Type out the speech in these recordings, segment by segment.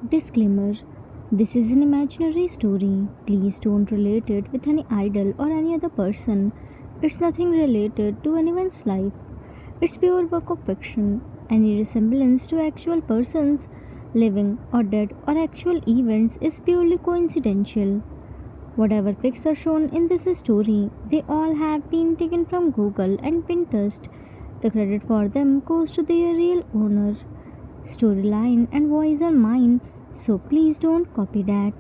Disclaimer: this is an imaginary story. Please don't relate it with any idol or any other person. It's nothing related to anyone's life. It's pure work of fiction. Any resemblance to actual persons, living or dead, or actual events is purely coincidental. Whatever pics are shown in this story, they all have been taken from Google and Pinterest. The credit for them goes to their real owner. Storyline and voice are mine, so please don't copy that.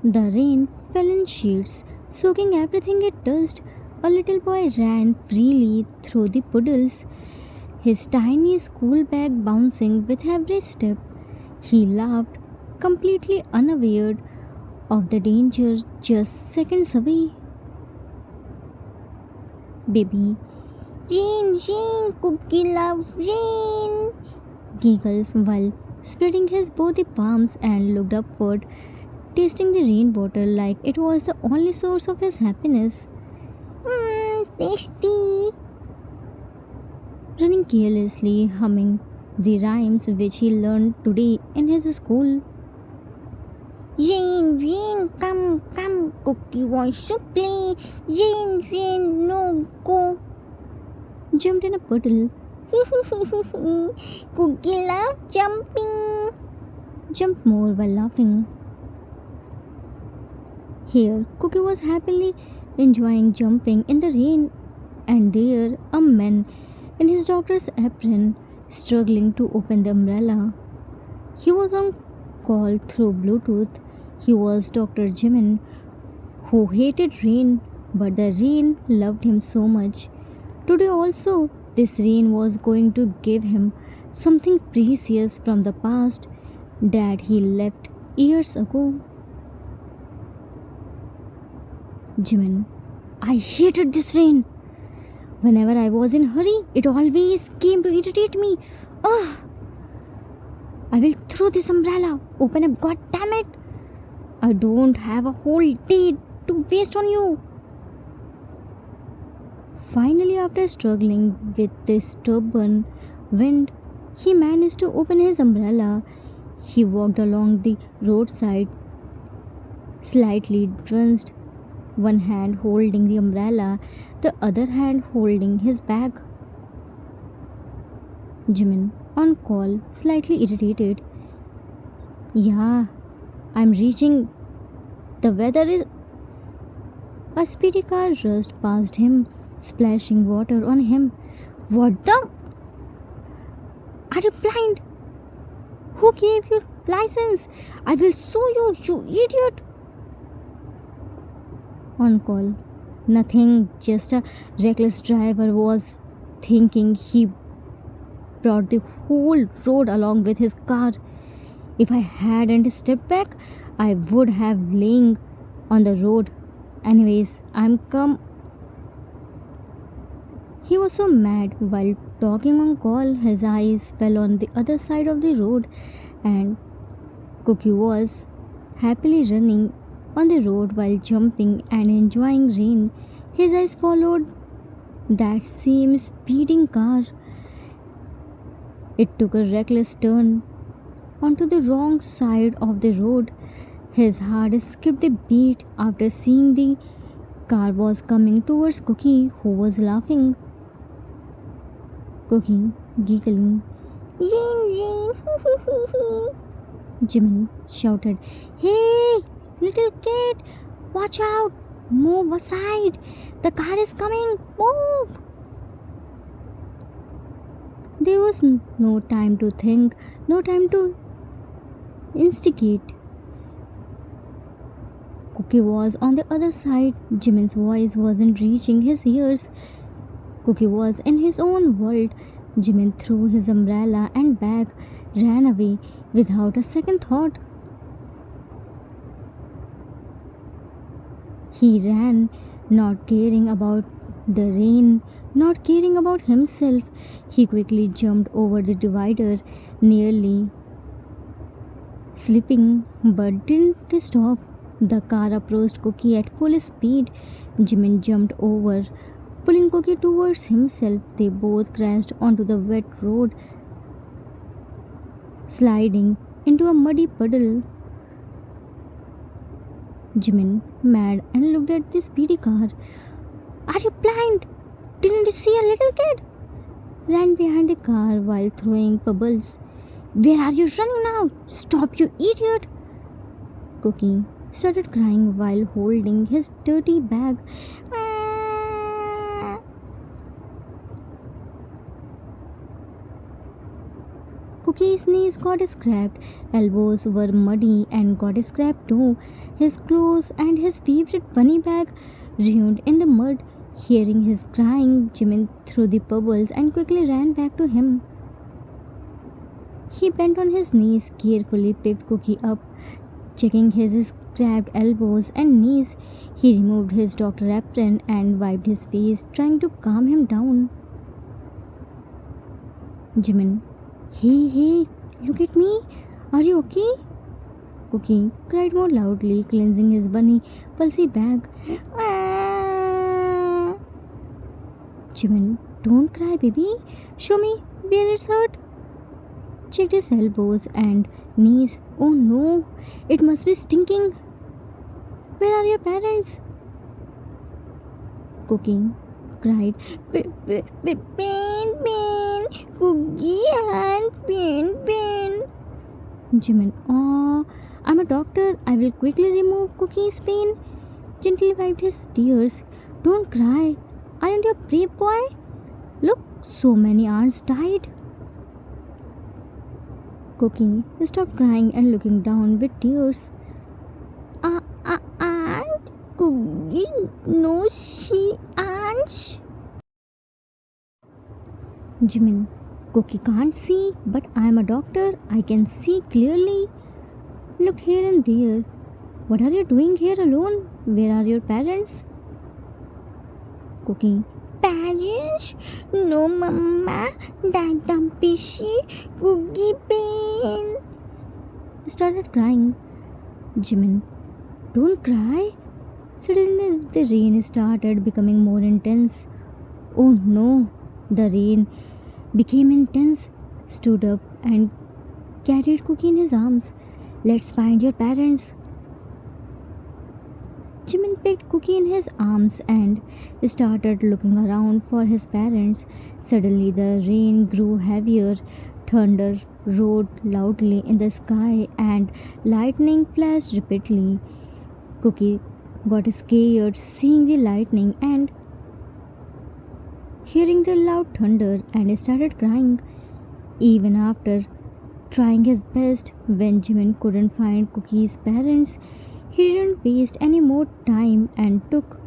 The rain fell in sheets, soaking everything it touched. A little boy ran freely through the puddles, his tiny school bag bouncing with every step. He laughed, completely unaware of the danger just seconds away. Baby, rain, rain, cookie love, rain, giggles while spreading his both palms and looked upward, tasting the rainwater like it was the only source of his happiness. Tasty! Running carelessly, humming the rhymes which he learned today in his school. Rain, rain, come, come, Cookie wants to play. Rain, rain, no, go. Jumped in a puddle. Cookie love jumping. Jumped more while laughing. Here, Cookie was happily enjoying jumping in the rain, and there, a man in his doctor's apron, struggling to open the umbrella. He was on call through Bluetooth. He was Dr. Jimin, who hated rain, but the rain loved him so much. Today also, this rain was going to give him something precious from the past that he left years ago. Jimin, I hated this rain. Whenever I was in hurry, it always came to irritate me. Ugh! I will throw this umbrella. Open up, god damn it! I don't have a whole day to waste on you. Finally, after struggling with the stubborn wind, he managed to open his umbrella. He walked along the roadside, slightly drenched, one hand holding the umbrella, the other hand holding his bag. Jimin, on call, slightly irritated. Yeah, I'm reaching. The weather is. A speedy car rushed past him, splashing water on him. What the? Are you blind? Who gave you license? I will sue you, you idiot! On call. Nothing, just a reckless driver was thinking he brought the whole road along with his car. If I hadn't stepped back, I would have lain on the road. Anyways, I'm come. He was so mad while talking on call, his eyes fell on the other side of the road, and Cookie was happily running on the road while jumping and enjoying rain. His eyes followed that same speeding car. It took a reckless turn onto the wrong side of the road. His heart skipped a beat after seeing the car was coming towards Cookie, who was laughing. Cookie, giggling. Rain, rain, Jimin shouted. Hey, little kid, watch out! Move aside! The car is coming! Move! There was no time to think, no time to instigate. Cookie was on the other side. Jimin's voice wasn't reaching his ears. Cookie was in his own world. Jimin threw his umbrella and bag, ran away without a second thought. He ran, not caring about the rain, not caring about himself. He quickly jumped over the divider, nearly slipping, but didn't stop. The car approached Cookie at full speed. Jimin jumped over, Pulling Cookie towards himself, they both crashed onto the wet road, sliding into a muddy puddle. Jimin, mad and looked at the speedy car. Are you blind? Didn't you see a little kid? Ran behind the car while throwing pebbles. Where are you running now? Stop, you idiot! Cookie started crying while holding his dirty bag. Cookie's knees got scrapped, elbows were muddy and got scrapped too. His clothes and his favorite bunny bag ruined in the mud. Hearing his crying, Jimin threw the pebbles and quickly ran back to him. He bent on his knees, carefully picked Cookie up, checking his scrapped elbows and knees. He removed his doctor apron and wiped his face, trying to calm him down. Jimin, hey, look at me. Are you okay? Cookie cried more loudly, cleansing his bunny pulsy bag. Jimin, don't cry, baby. Show me where it's hurt. Checked his elbows and knees. Oh no, it must be stinking. Where are your parents? Cookie cried. Pain, Cookie and pain. Jimin, oh, I'm a doctor. I will quickly remove Cookie's pain. Gently wiped his tears. Don't cry. Aren't you a brave boy? Look, so many ants died. Cookie stopped crying and looking down with tears. Aunt? Cookie? No, she ants. Jimin, Cookie can't see, but I'm a doctor. I can see clearly. Looked here and there. What are you doing here alone? Where are your parents? Cookie, parents? No, Mama. Dada fishy. Cookie pain. Started crying. Jimin, don't cry. Suddenly the rain started becoming more intense. Oh no, the rain became intense, stood up and carried Cookie in his arms. Let's find your parents. Jimin picked Cookie in his arms and started looking around for his parents. Suddenly the rain grew heavier, thunder roared loudly in the sky and lightning flashed repeatedly. Cookie got scared seeing the lightning and hearing the loud thunder and started crying. Even after trying his best, when Jimin couldn't find Cookie's parents, he didn't waste any more time and took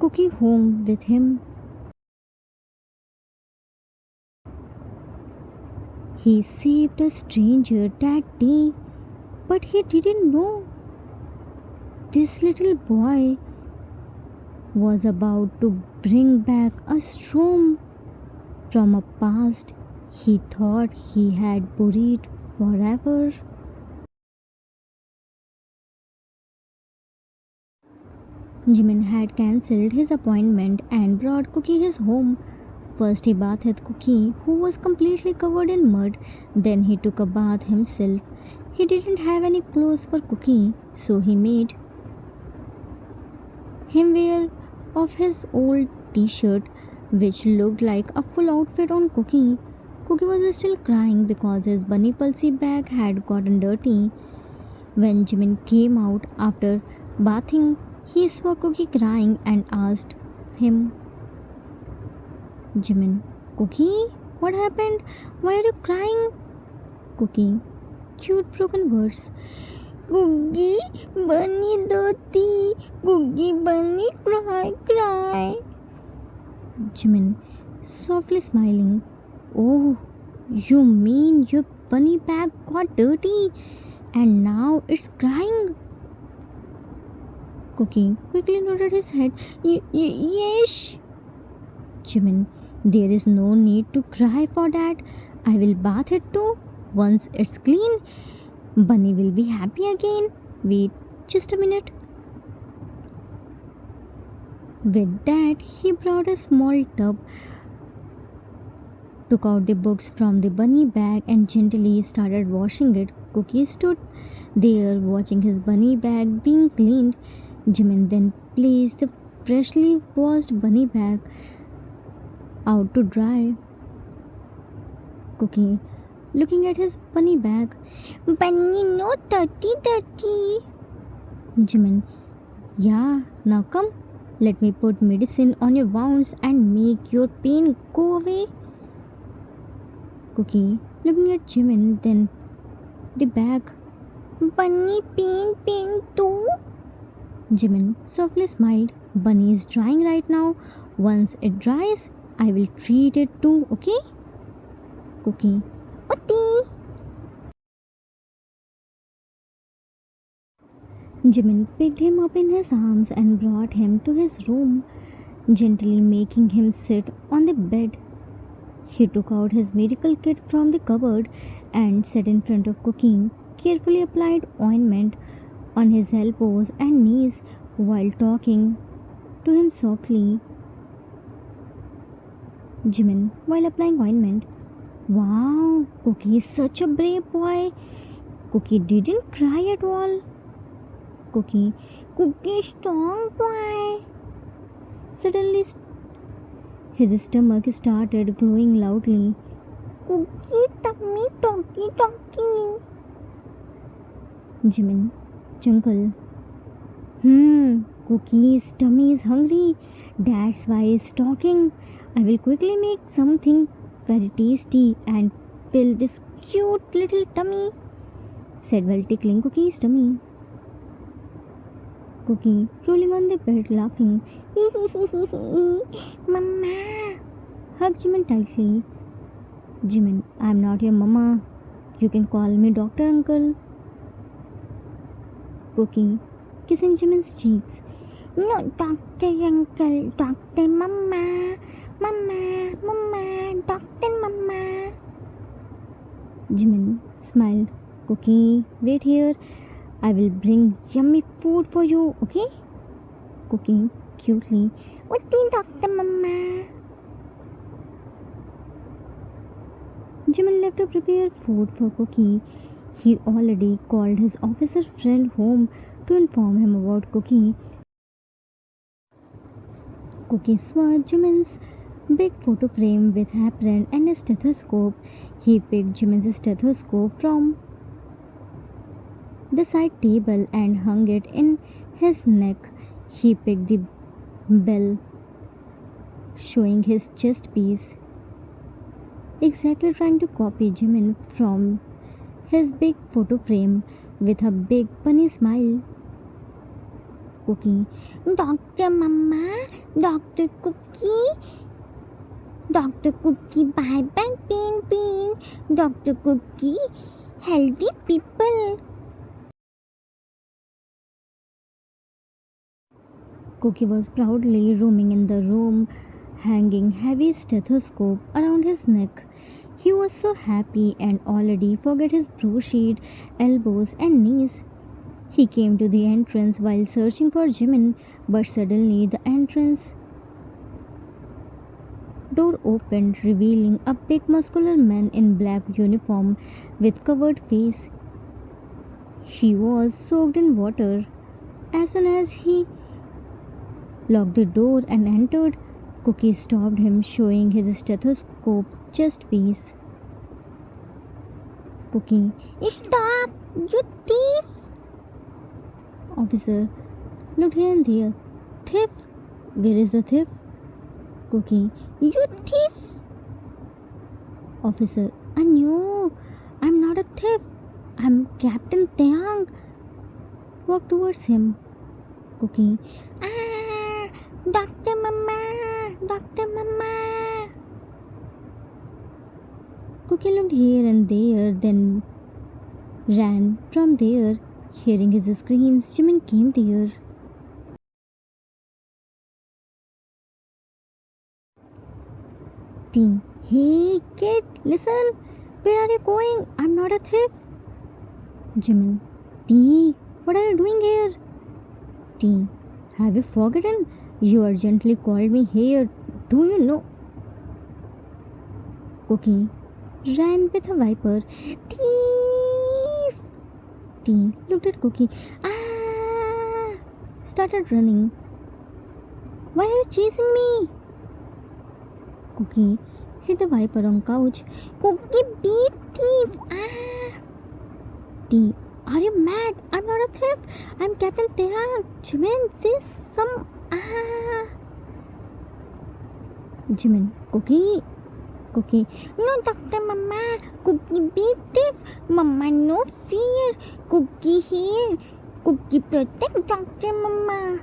Cookie home with him. He saved a stranger that day, but he didn't know this little boy was about to bring back a storm from a past he thought he had buried forever. Jimin had cancelled his appointment and brought Cookie his home. First he bathed Cookie, who was completely covered in mud. Then he took a bath himself. He didn't have any clothes for Cookie, so he made him wear off his old t-shirt, which looked like a full outfit on Cookie. Cookie was still crying because his bunny pulsy bag had gotten dirty. When Jimin came out after bathing, he saw Cookie crying and asked him, Jimin, Cookie, what happened? Why are you crying? Cookie, cute broken words. Cookie, bunny dirty. Cookie, bunny cry. Jimin, softly smiling. Oh, you mean your bunny bag got dirty and now it's crying? Cookie quickly nodded his head. Yes. Jimin, there is no need to cry for that. I will bath it too. Once it's clean, Bunny will be happy again. Wait just a minute. With that, he brought a small tub, took out the books from the bunny bag, and gently started washing it. Cookie stood there watching his bunny bag being cleaned. Jimin then placed the freshly washed bunny bag out to dry. Cookie, looking at his bunny bag, Bunny, no dirty, dirty. Jimin, yeah, now come. Let me put medicine on your wounds and make your pain go away. Cookie, looking at Jimin, then the bag. Bunny, pain too. Jimin softly smiled. Bunny is drying right now. Once it dries, I will treat it too, okay? Cookie, okay. Jimin picked him up in his arms and brought him to his room, gently making him sit on the bed. He took out his medical kit from the cupboard and sat in front of Cookie, carefully applied ointment on his elbows and knees while talking to him softly. Jimin, while applying ointment, wow, Cookie is such a brave boy. Cookie didn't cry at all. Cookie strong boy. Suddenly, his stomach started glowing loudly. Cookie tummy talkie. Jimin, Chunkle. Cookie's tummy is hungry. That's why he's talking. I will quickly make something very tasty and fill this cute little tummy, said while tickling Cookie's tummy. Cookie, rolling on the bed, laughing. Mama! Hugged Jimin tightly. Jimin, I'm not your mama. You can call me Dr. Uncle. Cookie, kissing Jimin's cheeks. No, Dr. Uncle, Dr. Mama. Mama, Dr. Mama. Jimin smiled. Cookie, wait here. I will bring yummy food for you, okay? Cookie, cutely. Okay, Dr. Mama. Jimin left to prepare food for Cookie. He already called his officer friend home to inform him about Cookie. Cookie saw Jimin's big photo frame with apron and a stethoscope. He picked Jimin's stethoscope from the side table and hung it in his neck. He picked the bell, showing his chest piece, exactly trying to copy Jimin from his big photo frame with a big funny smile. Cookie, Dr. Mama, Dr. Cookie, Dr. Cookie, bye bye, pain. Dr. Cookie, healthy people. Cookie was proudly roaming in the room, hanging heavy stethoscope around his neck. He was so happy and already forgot his brogued elbows and knees. He came to the entrance while searching for Jimin, but suddenly the entrance door opened, revealing a big muscular man in black uniform with covered face. He was soaked in water. As soon as he locked the door and entered, Cookie stopped him, showing his stethoscope's chest piece. Cookie, stop! You thief! Officer looked here and there. Thief? Where is the thief? Cookie, you thief! Officer, no, I'm not a thief. I'm Captain Taeyang. Walk towards him. Cookie, Dr. Mama, Dr. Mama. Cookie looked here and there, then ran from there. Hearing his screams, Jimin came there. T. Hey kid, listen. Where are you going? I'm not a thief. Jimin. T. What are you doing here? T. Have you forgotten? You urgently called me here. Do you know? Cookie ran with a viper. Thief! T looked at Cookie. Ah! Started running. Why are you chasing me? Cookie hit the viper on couch. Cookie beat thief. Ah! T. Are you mad? I'm not a thief. I'm Captain Tehan. Jimin, say some. Ah! Jimin. Cookie. Cookie. No, Dr. Mama. Cookie beat thief. Mama, no fear. Cookie here. Cookie protect Dr. Mama.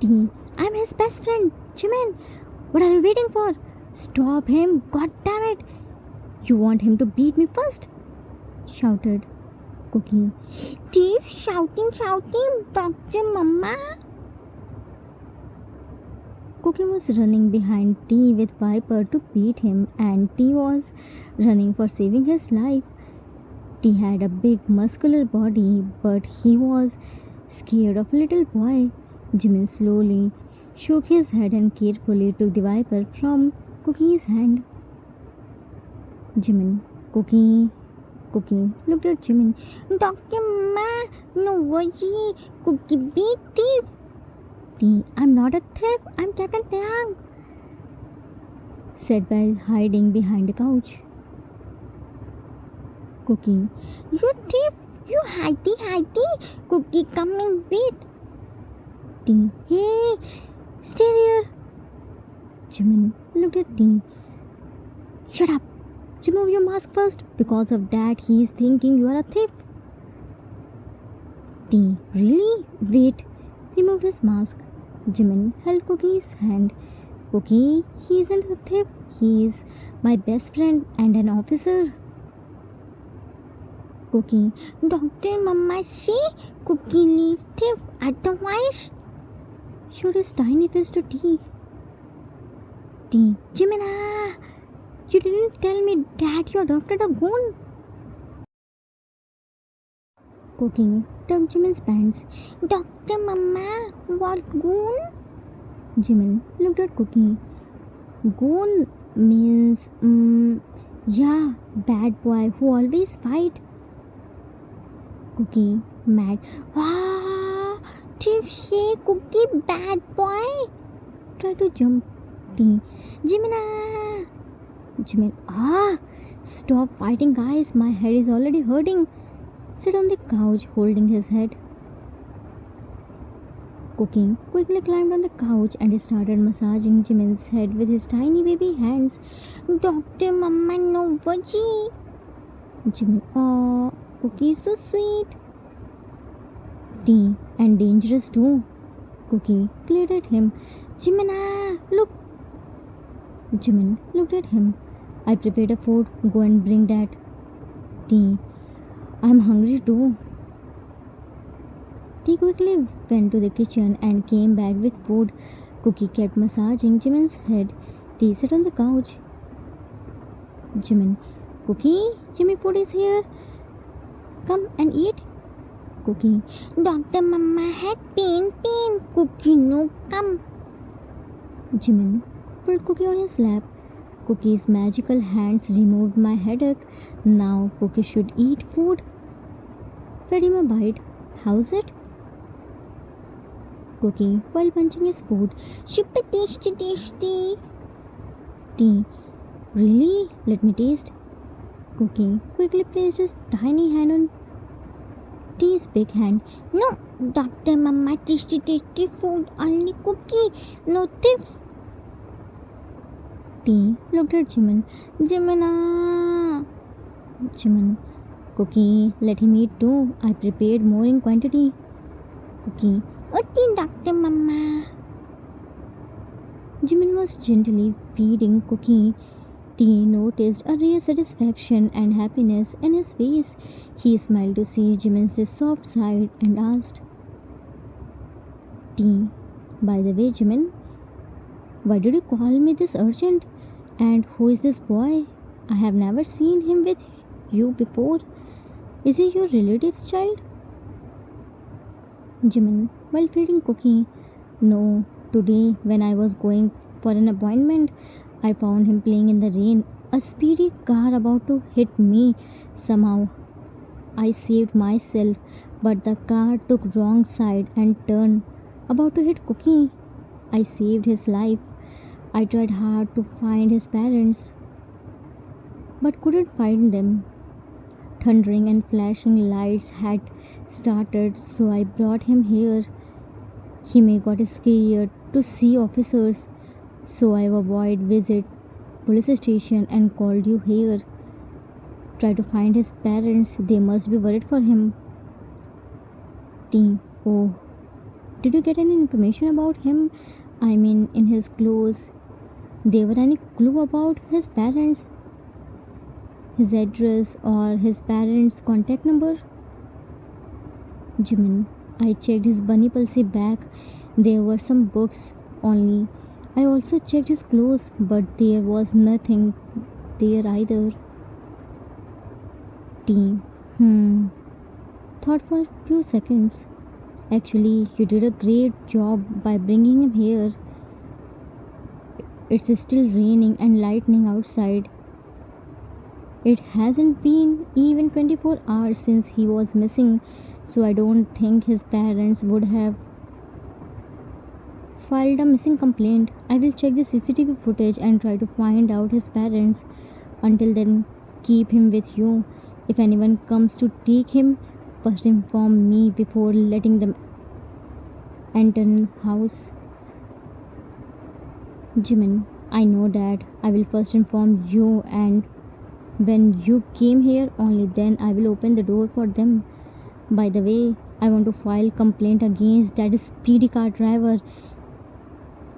T. I'm his best friend. Jimin. What are you waiting for? Stop him. God damn it. You want him to beat me first? Shouted Cookie. Thief shouting. Dr. Mama. Cookie was running behind T with Viper to beat him, and T was running for saving his life. T had a big muscular body, but he was scared of a little boy. Jimin slowly shook his head and carefully took the Viper from Cookie's hand. Jimin. Cookie looked at Jimin. Dr. Ma, no worry. Cookie beat thief. T. I'm not a thief. I'm Captain Teang, said by hiding behind the couch. Cookie. You thief. You hidey. Cookie coming with. T. Hey, stay there. Jimin looked at T. Shut up. Remove your mask first. Because of that, he is thinking you are a thief. T. Really? Wait. Removed his mask. Jimin held Cookie's hand. Cookie, he isn't a thief. He is my best friend and an officer. Cookie. Dr. Mama, see? Cookie leave thief. Otherwise, showed his tiny fist to T. T. Jimina, you didn't tell me that you adopted a goon. Cookie tugged Jimin's pants. Dr. Mama, what goon? Jimin looked at Cookie. Goon means, yeah, bad boy who always fight. Cookie mad. Ah, thief say Cookie bad boy. Try to jump. T. Jimina. Jimin. Stop fighting, guys. My head is already hurting. Sit on the couch holding his head. Cookie quickly climbed on the couch and started massaging Jimin's head with his tiny baby hands. Dr. Mama, no worry. Jimin. Cookie is so sweet. T. And dangerous too. Cookie glared at him. Jimina, look. Jimin looked at him. I prepared a food. Go and bring that. T. I'm hungry too. T quickly went to the kitchen and came back with food. Cookie kept massaging Jimin's head. T sat on the couch. Jimin. Cookie, Jimmy food is here. Come and eat. Cookie. Dr. Mama had pain. Cookie, no come. Jimin pulled Cookie on his lap. Cookie's magical hands removed my headache. Now Cookie should eat food. Fed him a bite. How's it? Cookie while munching his food. Super tasty. T. Really? Let me taste. Cookie quickly placed his tiny hand on T's big hand. No, Dr. Mama, tasty food. Only Cookie, no thief. T looked at Jimin. Jimina. Jimin. Cookie, let him eat too. I prepared more in quantity. Cookie. Okay, Dr. Mama. Jimin was gently feeding Cookie. T noticed a rare satisfaction and happiness in his face. He smiled to see Jimin's soft side and asked, T. By the way, Jimin, why did you call me this urgent? And who is this boy? I have never seen him with you before. Is he your relative's child? Jimin, while feeding Cookie, No, today when I was going for an appointment, I found him playing in the rain. A speedy car about to hit me. Somehow I saved myself, but the car took wrong side and turned about to hit Cookie. I saved his life. I tried hard to find his parents, but couldn't find them. Thundering and flashing lights had started, so I brought him here. He may got scared to see officers, so I avoid visit police station and called you here. Try to find his parents. They must be worried for him. Team. Oh, did you get any information about him? I mean, in his clothes. There were any clue about his parents, his address, or his parents' contact number? Jimin. I checked his Bunny Pulse bag. There were some books only. I also checked his clothes, but there was nothing there either. Team. Thought for a few seconds. Actually, you did a great job by bringing him here. It's still raining and lightning outside. It hasn't been even 24 hours since he was missing, so I don't think his parents would have filed a missing complaint. I will check the CCTV footage and try to find out his parents. Until then, keep him with you. If anyone comes to take him, first inform me before letting them enter the house. Jimin, I know that. I will first inform you, and when you came here, only then I will open the door for them. By the way, I want to file complaint against that speedy car driver.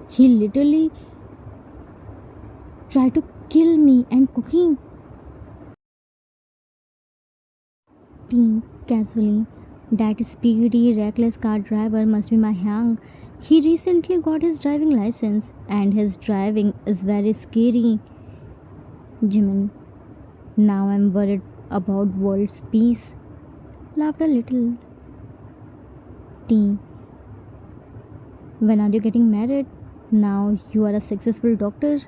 He literally tried to kill me and Cookie. Teen casually. That speedy, reckless car driver must be my Hyang. He recently got his driving license, and his driving is very scary. Jimin, now I'm worried about world's peace. Laughed a little. Teen, when are you getting married? Now you are a successful doctor.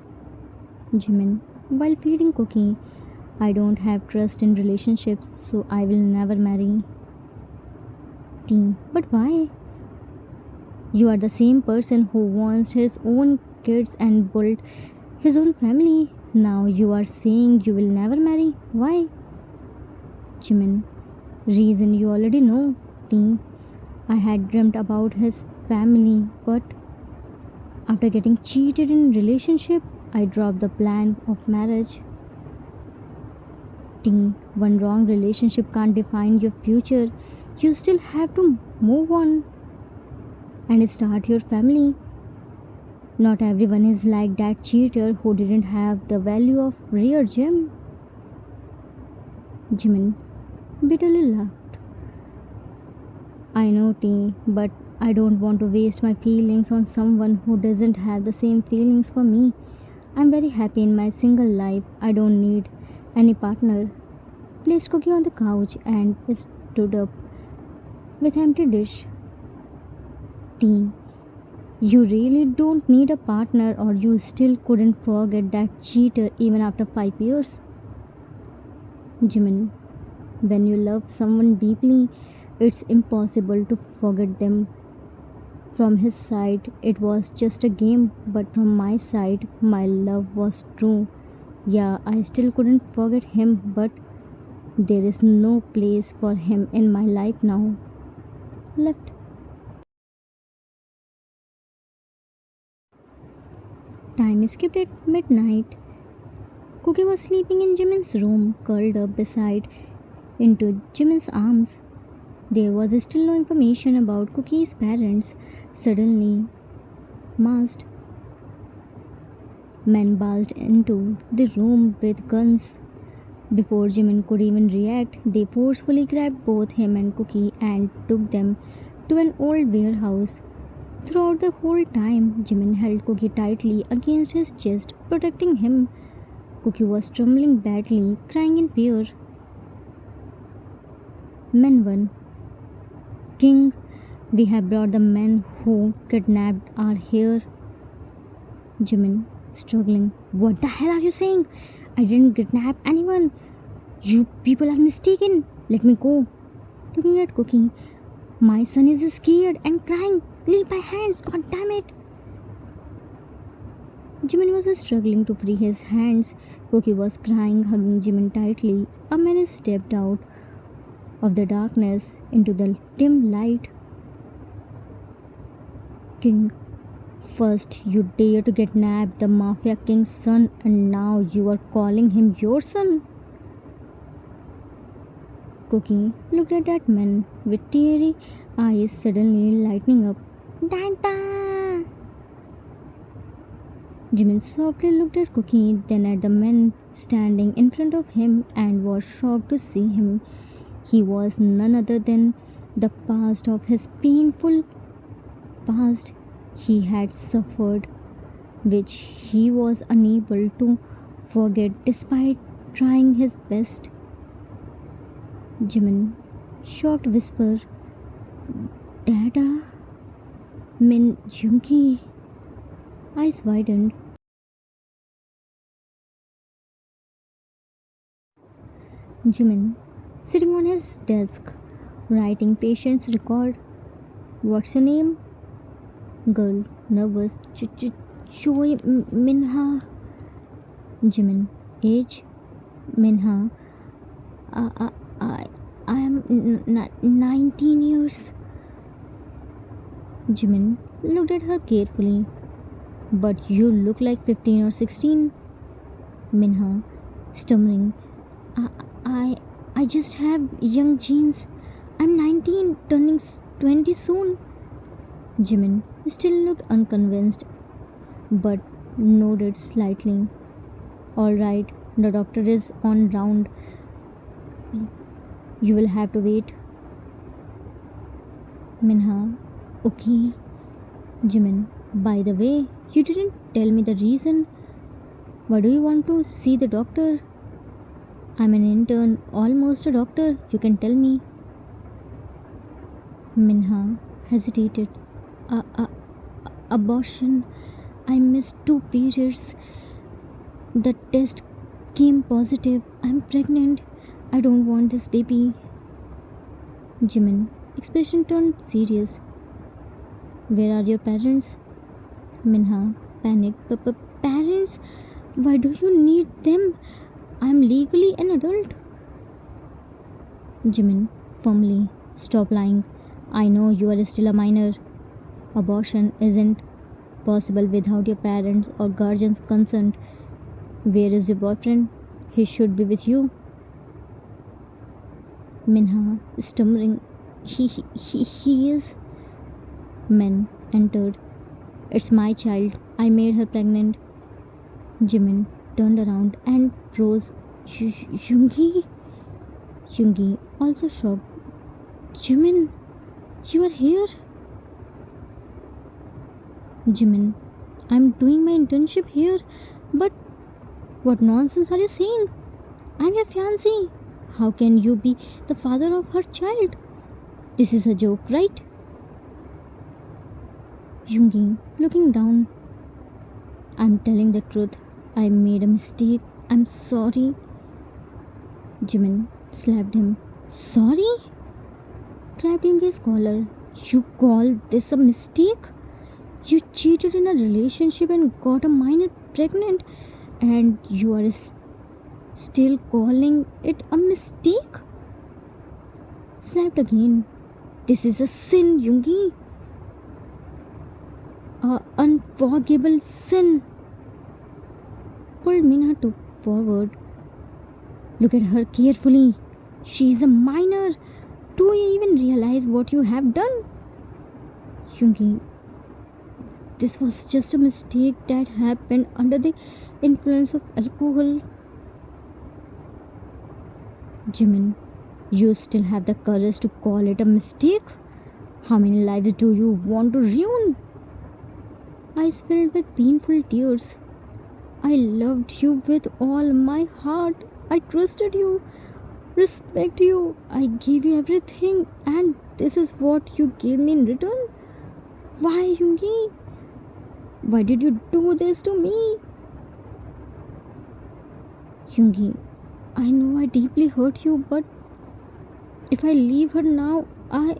Jimin, while feeding Cookie, I don't have trust in relationships, so I will never marry. T. But why? You are the same person who wants his own kids and built his own family. Now you are saying you will never marry. Why? Jimin, reason you already know. T. I had dreamt about his family, but after getting cheated in relationship, I dropped the plan of marriage. T. One wrong relationship can't define your future. You still have to move on and start your family. Not everyone is like that cheater who didn't have the value of rare gem. Jimin bitterly laughed. I know, T, but I don't want to waste my feelings on someone who doesn't have the same feelings for me. I'm very happy in my single life. I don't need any partner. Placed Cookie on the couch and stood up with empty dish. T. You really don't need a partner, or you still couldn't forget that cheater even after 5 years. Jimin, when you love someone deeply, it's impossible to forget them. From his side, it was just a game, but from my side, my love was true. Yeah, I still couldn't forget him, but there is no place for him in my life now. Left. Time skipped at midnight. Cookie was sleeping in Jimin's room, curled up beside into Jimin's arms. There was still no information about Cookie's parents. Suddenly, masked men barged into the room with guns. Before Jimin could even react, they forcefully grabbed both him and Cookie and took them to an old warehouse. Throughout the whole time, Jimin held Cookie tightly against his chest, protecting him. Cookie was trembling badly, crying in fear. Men 1. King, we have brought the men who kidnapped our hair. Jimin, struggling. What the hell are you saying? I didn't kidnap anyone. You people are mistaken. Let me go. Looking at Cookie. My son is scared and crying. Leave my hands, god damn it. Jimin was struggling to free his hands. Cookie was crying, hugging Jimin tightly. A man stepped out of the darkness into the dim light. King, first you dare to kidnap the Mafia King's son, and now you are calling him your son. Cookie looked at that man with teary eyes suddenly lighting up. Dada! Jimin softly looked at Cookie, then at the man standing in front of him, and was shocked to see him. He was none other than the past of his painful past he had suffered, which he was unable to forget despite trying his best. Jimin, shocked whisper, Dada? Min Junki? Eyes widened. Jimin, sitting on his desk, writing patient's record. What's your name? Girl, nervous. Choi Minha. Jimin, age? Minha. I am 19 years. Jimin looked at her carefully. But you look like 15 or 16. Minha, stammering. I just have young genes. I'm 19, turning 20 soon. Jimin still looked unconvinced, but nodded slightly. Alright, the doctor is on round. You will have to wait. Minha, okay. Jimin, by the way, you didn't tell me the reason. Why do you want to see the doctor? I'm an intern, almost a doctor, you can tell me. Minha hesitated. Abortion. I missed 2 periods. The test came positive. I'm pregnant. I don't want this baby. Jimin, expression turned serious. Where are your parents? Minha, panic. Parents? Why do you need them? I'm legally an adult. Jimin, firmly. Stop lying. I know you are still a minor. Abortion isn't possible without your parents or guardians' consent. Where is your boyfriend? He should be with you. Minha, stammering. He is. Men entered. It's my child. I made her pregnant. Jimin turned around and froze. Yoongi? Yoongi, also shocked. Jimin, you are here? Jimin, I'm doing my internship here, but what nonsense are you saying? I'm your fiancé. How can you be the father of her child? This is a joke, right? Yoongi, looking down. I'm telling the truth. I made a mistake. I'm sorry. Jimin slapped him. Sorry? Grabbed Yoongi's collar. You call this a mistake? You cheated in a relationship and got a minor pregnant, and you are still calling it a mistake? Slapped again. This is a sin, Yoongi. A unforgivable sin. Pulled Minha to forward. Look at her carefully. She is a minor. Do you even realize what you have done? Yoongi, this was just a mistake that happened under the influence of alcohol. Jimin, you still have the courage to call it a mistake? How many lives do you want to ruin? Eyes filled with painful tears. I loved you with all my heart. I trusted you, respect you. I gave you everything, and this is what you gave me in return? Why, Yungi? Why did you do this to me? Yungi, I know I deeply hurt you, but if I leave her now, I.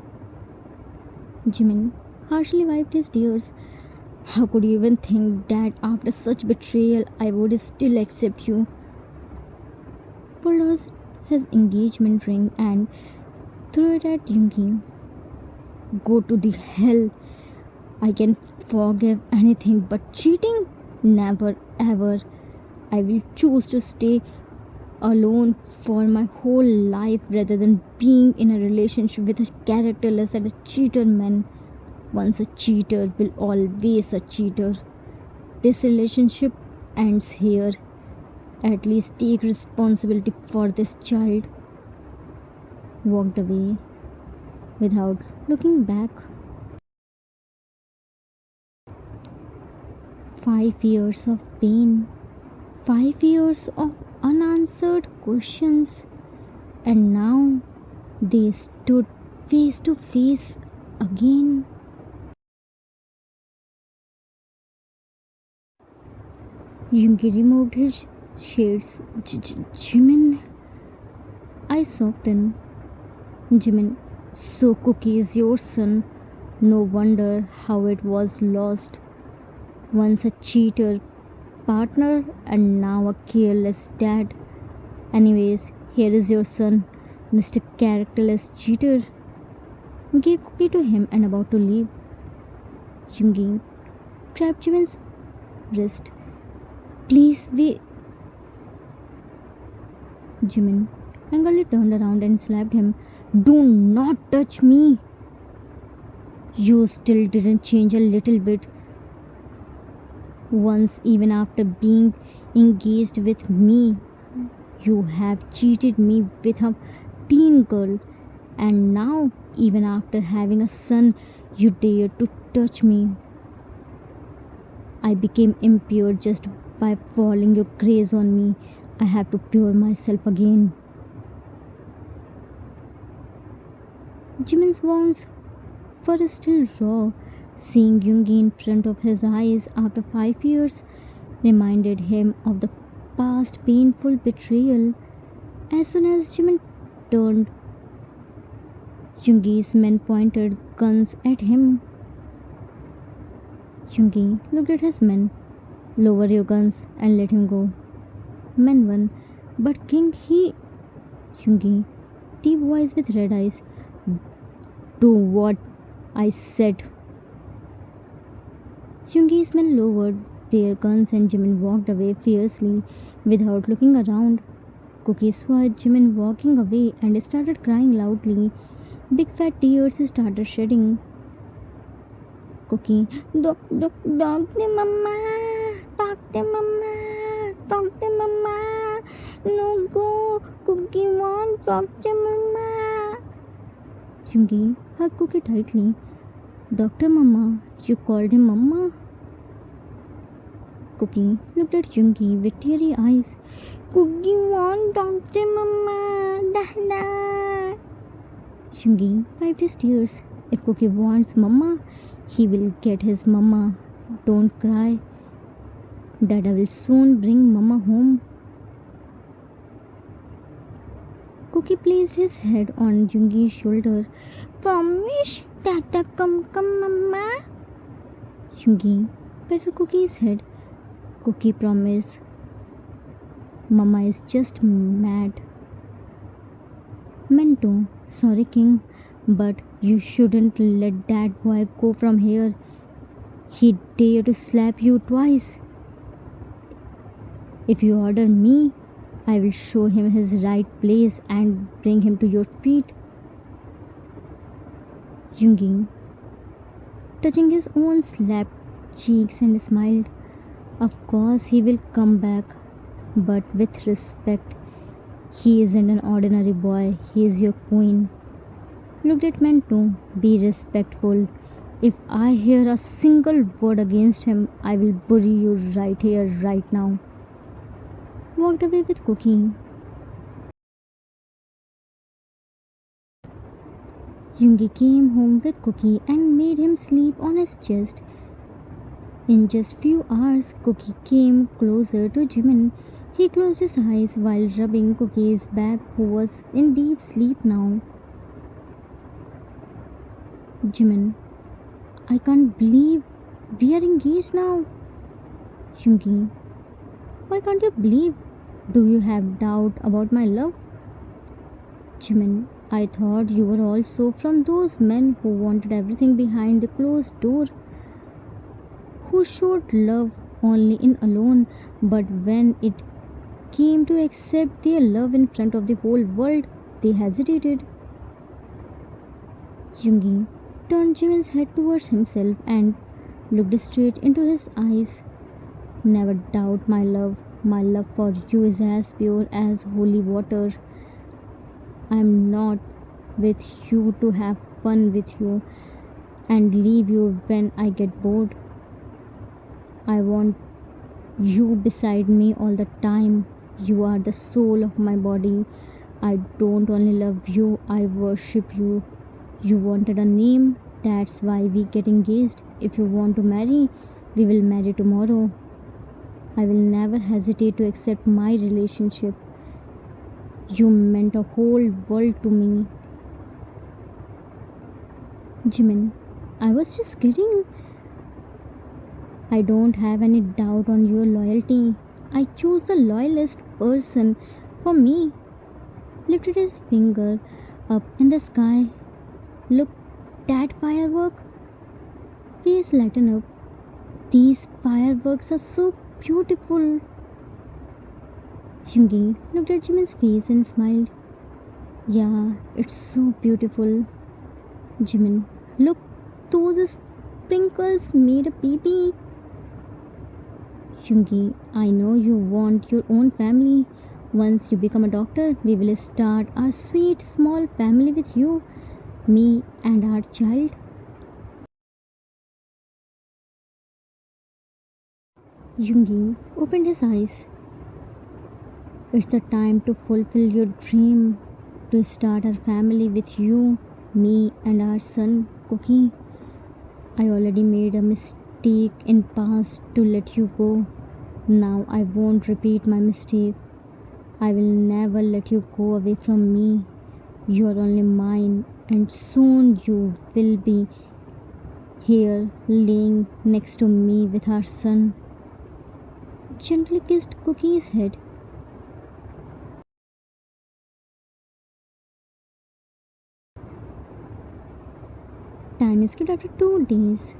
Jimin harshly wiped his tears. How could you even think that after such betrayal I would still accept you? Pulled out his engagement ring and threw it at Yungi. Go to the hell. I can forgive anything but cheating? Never ever. I will choose to stay alone for my whole life rather than being in a relationship with a characterless and a cheater man. Once a cheater will always a cheater. This relationship ends here. At least take responsibility for this child. Walked away without looking back. 5 years of pain, 5 years of unanswered questions, and now they stood face to face again. Yungi removed his shades. Jimin, I softened. Jimin, so Cookie is your son. No wonder how it was lost. Once a cheater partner and now a careless dad. Anyways, here is your son, Mr. Characterless Cheater. Gave Cookie to him and about to leave. Yungi grabbed Jimin's wrist. Please wait. Jimin angrily turned around and slapped him. Do not touch me. You still didn't change a little bit. Once, even after being engaged with me, you have cheated me with a teen girl. And now, even after having a son, you dare to touch me. I became impure just by falling your grace on me. I have to pure myself again. Jimin's wounds were still raw. Seeing Yoongi in front of his eyes after 5 years reminded him of the past painful betrayal. As soon as Jimin turned, Yoongi's men pointed guns at him. Yoongi looked at his men. Lower your guns and let him go. Men won, but King he. Yoongi, deep voice with red eyes. Do what I said. Yoongi's men lowered their guns and Jimin walked away fiercely without looking around. Cookie saw Jimin walking away and started crying loudly. Big fat tears started shedding. Cookie, doctor mama, doctor mama, doctor mama, no go, Cookie won't doctor mama. Yoongi hugged Cookie tightly. Doctor mama, you called him mama? Cookie looked at Yoongi with teary eyes. Cookie won't doctor mama, Dada. Yoongi wiped his tears. If Cookie wants mama, he will get his mama. Don't cry. Dada will soon bring mama home. Cookie placed his head on Yoongi's shoulder. Promise, Dada come mama. Yoongi patted Cookie's head. Cookie promise. Mama is just mad. Mento, sorry King, but you shouldn't let that boy go from here. He dared to slap you twice. If you order me, I will show him his right place and bring him to your feet. Yoongi, touching his own slapped cheeks and smiled. Of course he will come back, but with respect. He isn't an ordinary boy, he is your queen. Looked at Mento, be respectful. If I hear a single word against him, I will bury you right here, right now. Walked away with Cookie. Yoongi came home with Cookie and made him sleep on his chest. In just few hours, Cookie came closer to Jimin. He closed his eyes while rubbing Cookie's back, who was in deep sleep now. Jimin, I can't believe we are engaged now. Yoongi, why can't you believe? Do you have doubt about my love? Jimin, I thought you were also from those men who wanted everything behind the closed door, who showed love only in alone, but when it came to accept their love in front of the whole world, they hesitated. Yoongi turned Jimin's head towards himself and looked straight into his eyes. Never doubt my love. My love for you is as pure as holy water. I am not with you to have fun with you and leave you when I get bored. I want you beside me all the time. You are the soul of my body. I don't only love you, I worship you. You wanted a name, that's why we get engaged. If you want to marry, we will marry tomorrow. I will never hesitate to accept my relationship. You meant a whole world to me. Jimin, I was just kidding. I don't have any doubt on your loyalty. I choose the loyalest person for me. Lifted his finger up in the sky. Look, that firework. Face lighten up. These fireworks are so beautiful. Yoongi looked at Jimin's face and smiled. Yeah, it's so beautiful. Jimin, look, those sprinkles made a baby. Yoongi, I know you want your own family. Once you become a doctor, we will start our sweet small family with you, me, and our child. Yoongi opened his eyes. It's the time to fulfill your dream, to start our family with you, me, and our son, Cookie. I already made a mistake in past to let you go. Now I won't repeat my mistake. I will never let you go away from me. You are only mine, and soon you will be here laying next to me with our son. Gently kissed Cookie's head. Time skipped after 2 days.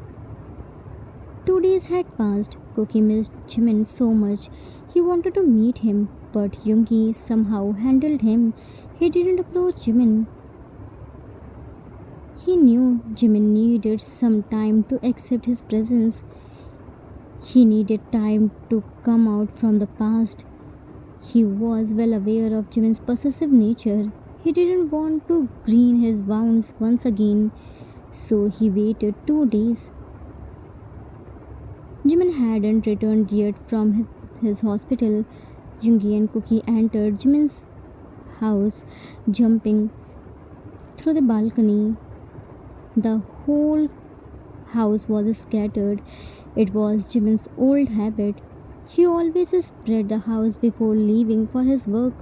2 days had passed. Cookie missed Jimin so much. He wanted to meet him, but Yoongi somehow handled him. He didn't approach Jimin. He knew Jimin needed some time to accept his presence. He needed time to come out from the past. He was well aware of Jimin's possessive nature. He didn't want to green his wounds once again, so he waited 2 days. Jimin hadn't returned yet from his hospital. Yoongi and Cookie entered Jimin's house, jumping through the balcony. The whole house was scattered. It was Jimin's old habit. He always spread the house before leaving for his work.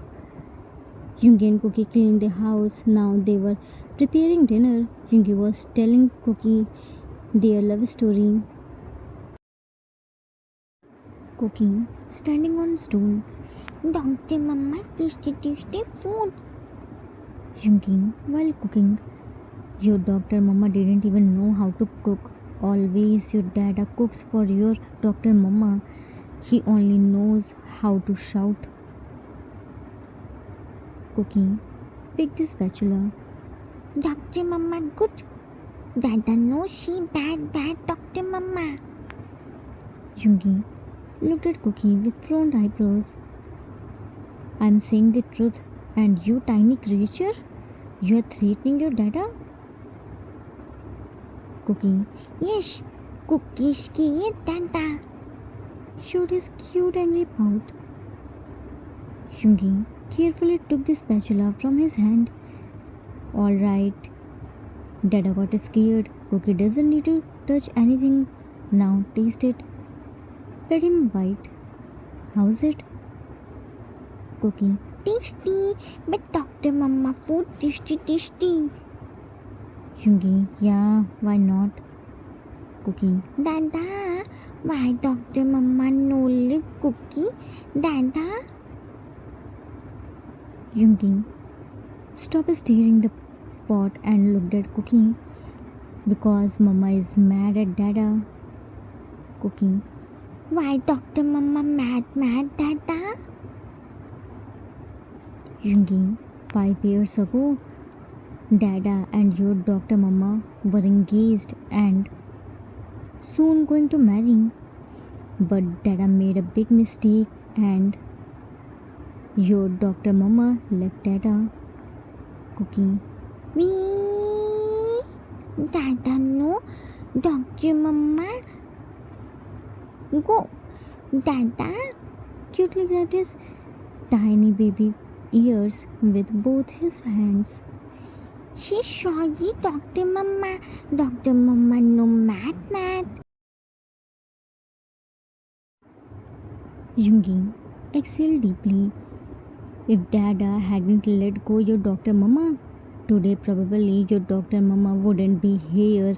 Yoongi and Cookie cleaned the house. Now they were preparing dinner. Yoongi was telling Cookie their love story. Cooking, standing on stool. Doctor Mama, tasty food. Yoongi, while cooking. Your doctor Mama didn't even know how to cook. Always your dada cooks for your doctor Mama. He only knows how to shout. Cooking, picked the spatula. Doctor Mama good. Dada knows she bad Doctor Mama. Yoongi looked at Cookie with frowned eyebrows. I'm saying the truth, and you tiny creature, you're threatening your dada? Cookie, yes, Cookie's ki dada, showed his cute angry pout. Yoongi carefully took the spatula from his hand. All right, Dada got scared. Cookie doesn't need to touch anything. Now taste it. Let him bite. How's it? Cookie. Tasty, but Dr. Mama food tasty. Yungi. Yeah, why not? Cookie. Dada, why Dr. Mama no live cookie? Dada? Yungi. Stop stirring the pot and looked at Cookie. Because Mama is mad at Dada. Cookie. Why Dr. Mama mad, Dada? Yungi. 5 years ago, Dada and your Dr. Mama were engaged and soon going to marry. But Dada made a big mistake and your Dr. Mama left Dada. Cookie. Wee, Dada no, Dr. Mama go. Dada, Cutely grabbed his tiny baby ears with both his hands. she shoggy Dr. Mama. Dr. Mama no mad. Yungi. Exhale deeply. If Dada hadn't let go your Dr. Mama, today probably your Dr. Mama wouldn't be here.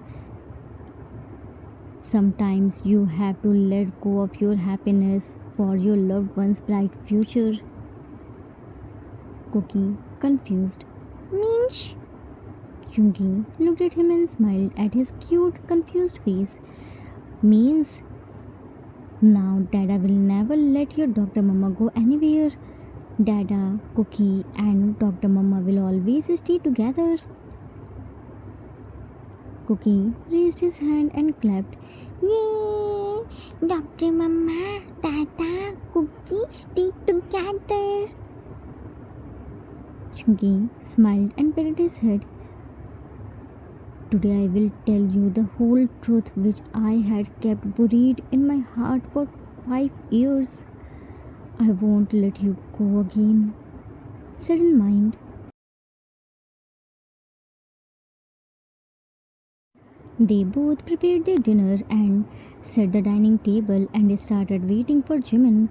Sometimes you have to let go of your happiness for your loved one's bright future. Cookie, confused. Means Yungi looked at him and smiled at his cute, confused face. Means now Dada will never let your Dr. Mama go anywhere. Dada, Cookie, and Dr. Mama will always stay together. Cookie raised his hand and clapped. yay, Dr. Mama, Dada, cookie stay together. Yungi smiled and patted his head. Today I will tell you the whole truth which I had kept buried in my heart for 5 years. I won't let you go again, said in mind. They both prepared their dinner and set the dining table and started waiting for Jimin.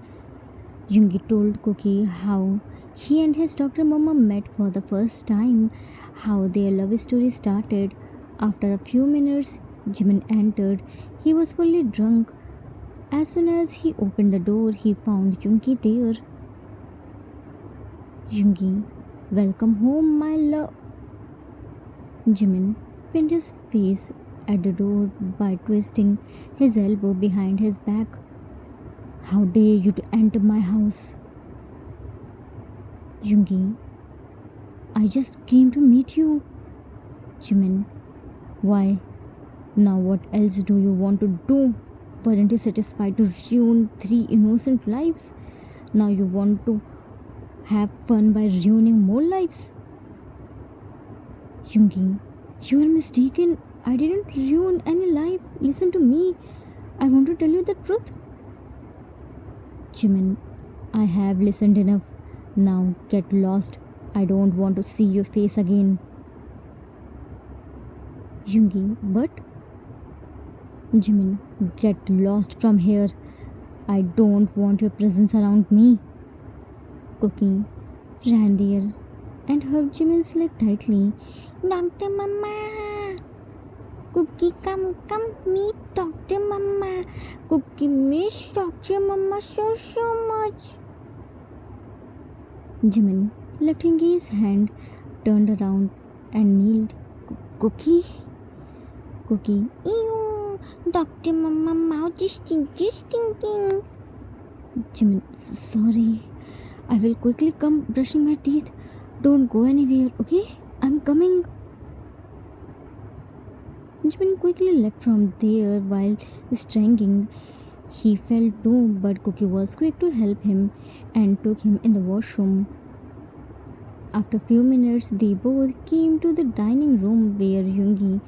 Yungi told Cookie how he and his Dr. Mama met for the first time, how their love story started. After a few minutes, Jimin entered. He was fully drunk. As soon as he opened the door, he found Yungi there. Yungi, welcome home, my love. Jimin pinned his face at the door by twisting his elbow behind his back. How dare you to enter my house? Yungi, I just came to meet you. Jimin, why? Now what else do you want to do? Weren't you satisfied to ruin 3 innocent lives? Now you want to have fun by ruining more lives? Yungi, you are mistaken. I didn't ruin any life. Listen to me. I want to tell you the truth. Jimin, I have listened enough. Now get lost. I don't want to see your face again. Yungi, but Jimin, get lost from here. I don't want your presence around me. Cookie ran there and hugged Jimin's leg tightly. Dr. Mama, Cookie come meet Dr. Mama. Cookie miss Dr. Mama so much. Jimin left Yungi's hand, turned around and kneeled. Cookie? Cookie. Ew, Dr. Mama mouth is stinking. Jimin, sorry. I will quickly come brushing my teeth. Don't go anywhere, okay? I'm coming. Jimin quickly left from there while straining. He felt too, but Cookie was quick to help him and took him in the washroom. After few minutes, they both came to the dining room where Yungi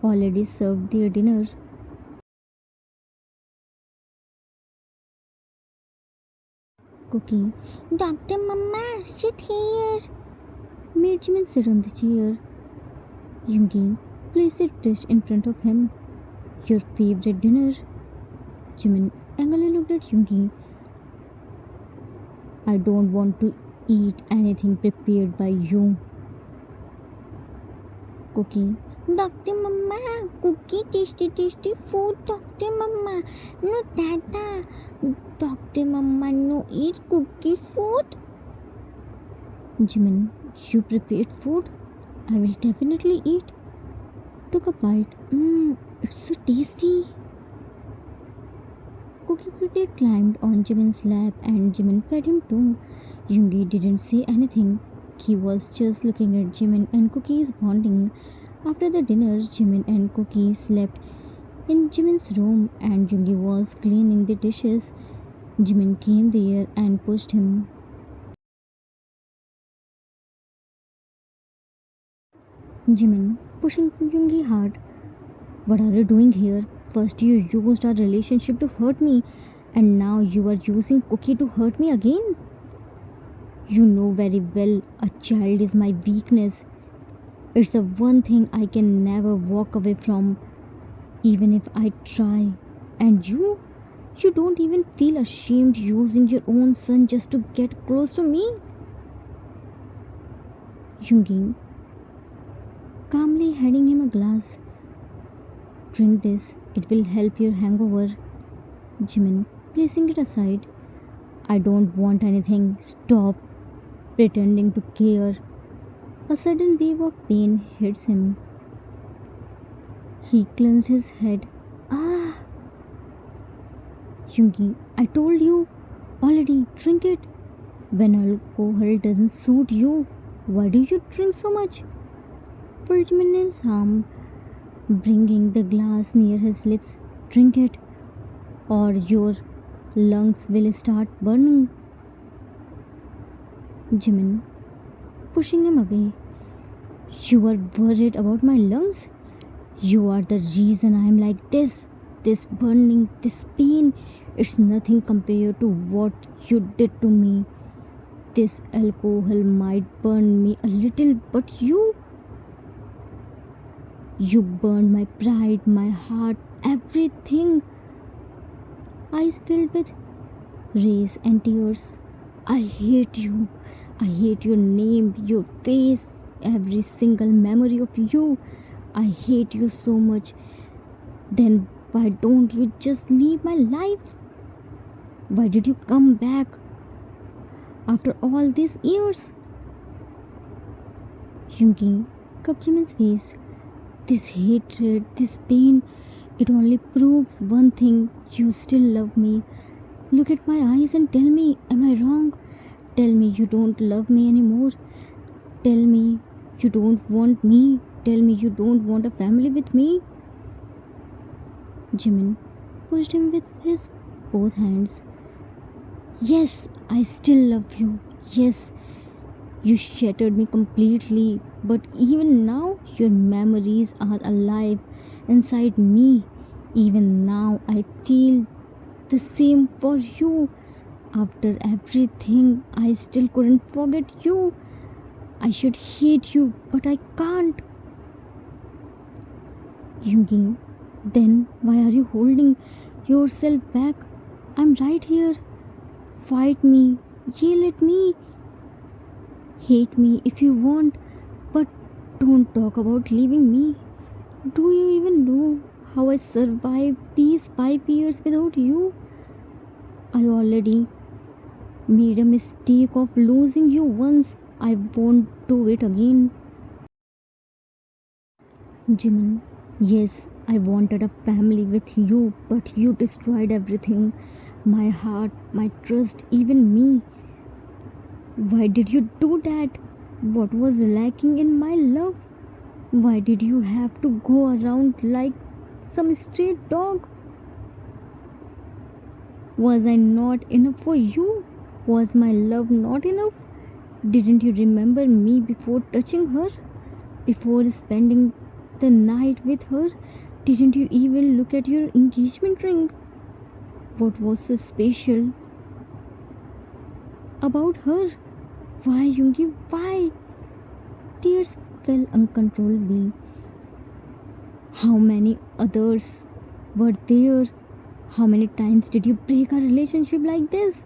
already served their dinner. Cookie Dr. Mama, sit here. made Jimin sit on the chair. Yungi placed the dish in front of him. Your favorite dinner? Jimin angrily looked at Yoongi. I don't want to eat anything prepared by you. Cookie. Dr. Mama, cookie, tasty food, Dr. Mama. No, Dada. Dr. Mama, no eat cookie food. Jimin, you prepared food? I will definitely eat. Took a bite. It's so tasty. Cookie quickly climbed on Jimin's lap and Jimin fed him too. Yoongi didn't say anything. He was just looking at Jimin and Cookie's bonding. After the dinner, Jimin and Cookie slept in Jimin's room and Yoongi was cleaning the dishes. Jimin came there and pushed him. Jimin pushing Yoongi hard. What are you doing here? First you used our relationship to hurt me and now you are using Cookie to hurt me again? You know very well a child is my weakness. It's the one thing I can never walk away from, even if I try. And you don't even feel ashamed using your own son just to get close to me? Yoongi calmly handing him a glass. Drink this, it will help your hangover. Jimin placing it aside. I don't want anything. Stop pretending to care. A sudden wave of pain hits him. He clenched his head. Ah! Yoongi, I told you already, drink it. When alcohol doesn't suit you, why do you drink so much? Pulled Jimin in his arm, bringing the glass near his lips. Drink it, or your lungs will start burning. Jimin pushing him away. You are worried about my lungs? You are the reason I am like this. This burning, this pain, it's nothing compared to what you did to me. This alcohol might burn me a little, but you burned my pride, my heart, everything. Eyes filled with rage and tears. I hate you. I hate your name, your face, every single memory of you. I hate you so much. Then why don't you just leave my life? Why did you come back after all these years? Yoongi cupped Jimin's face. This hatred, this pain, it only proves one thing. You still love me. Look at my eyes and tell me, am I wrong? Tell me you don't love me anymore. Tell me you don't want me. Tell me you don't want a family with me. Jimin pushed him with his both hands. Yes, I still love you. Yes, you shattered me completely, but even now your memories are alive inside me. Even now I feel the same for you. After everything, I still couldn't forget you. I should hate you, but I can't. Yoongi, then why are you holding yourself back? I'm right here. Fight me, yell at me, hate me if you want, but don't talk about leaving me. Do you even know how I survived these 5 years without you? I already made a mistake of losing you once. I won't do it again. Jimin, yes, I wanted a family with you, but you destroyed everything. My heart, my trust, even me. Why did you do that? What was lacking in my love? Why did you have to go around like some stray dog? Was I not enough for you? Was my love not enough? Didn't you remember me before touching her? Before spending the night with her? Didn't you even look at your engagement ring? What was so special about her? Why, Yoongi, why? Tears fell uncontrollably. How many others were there? How many times did you break a relationship like this?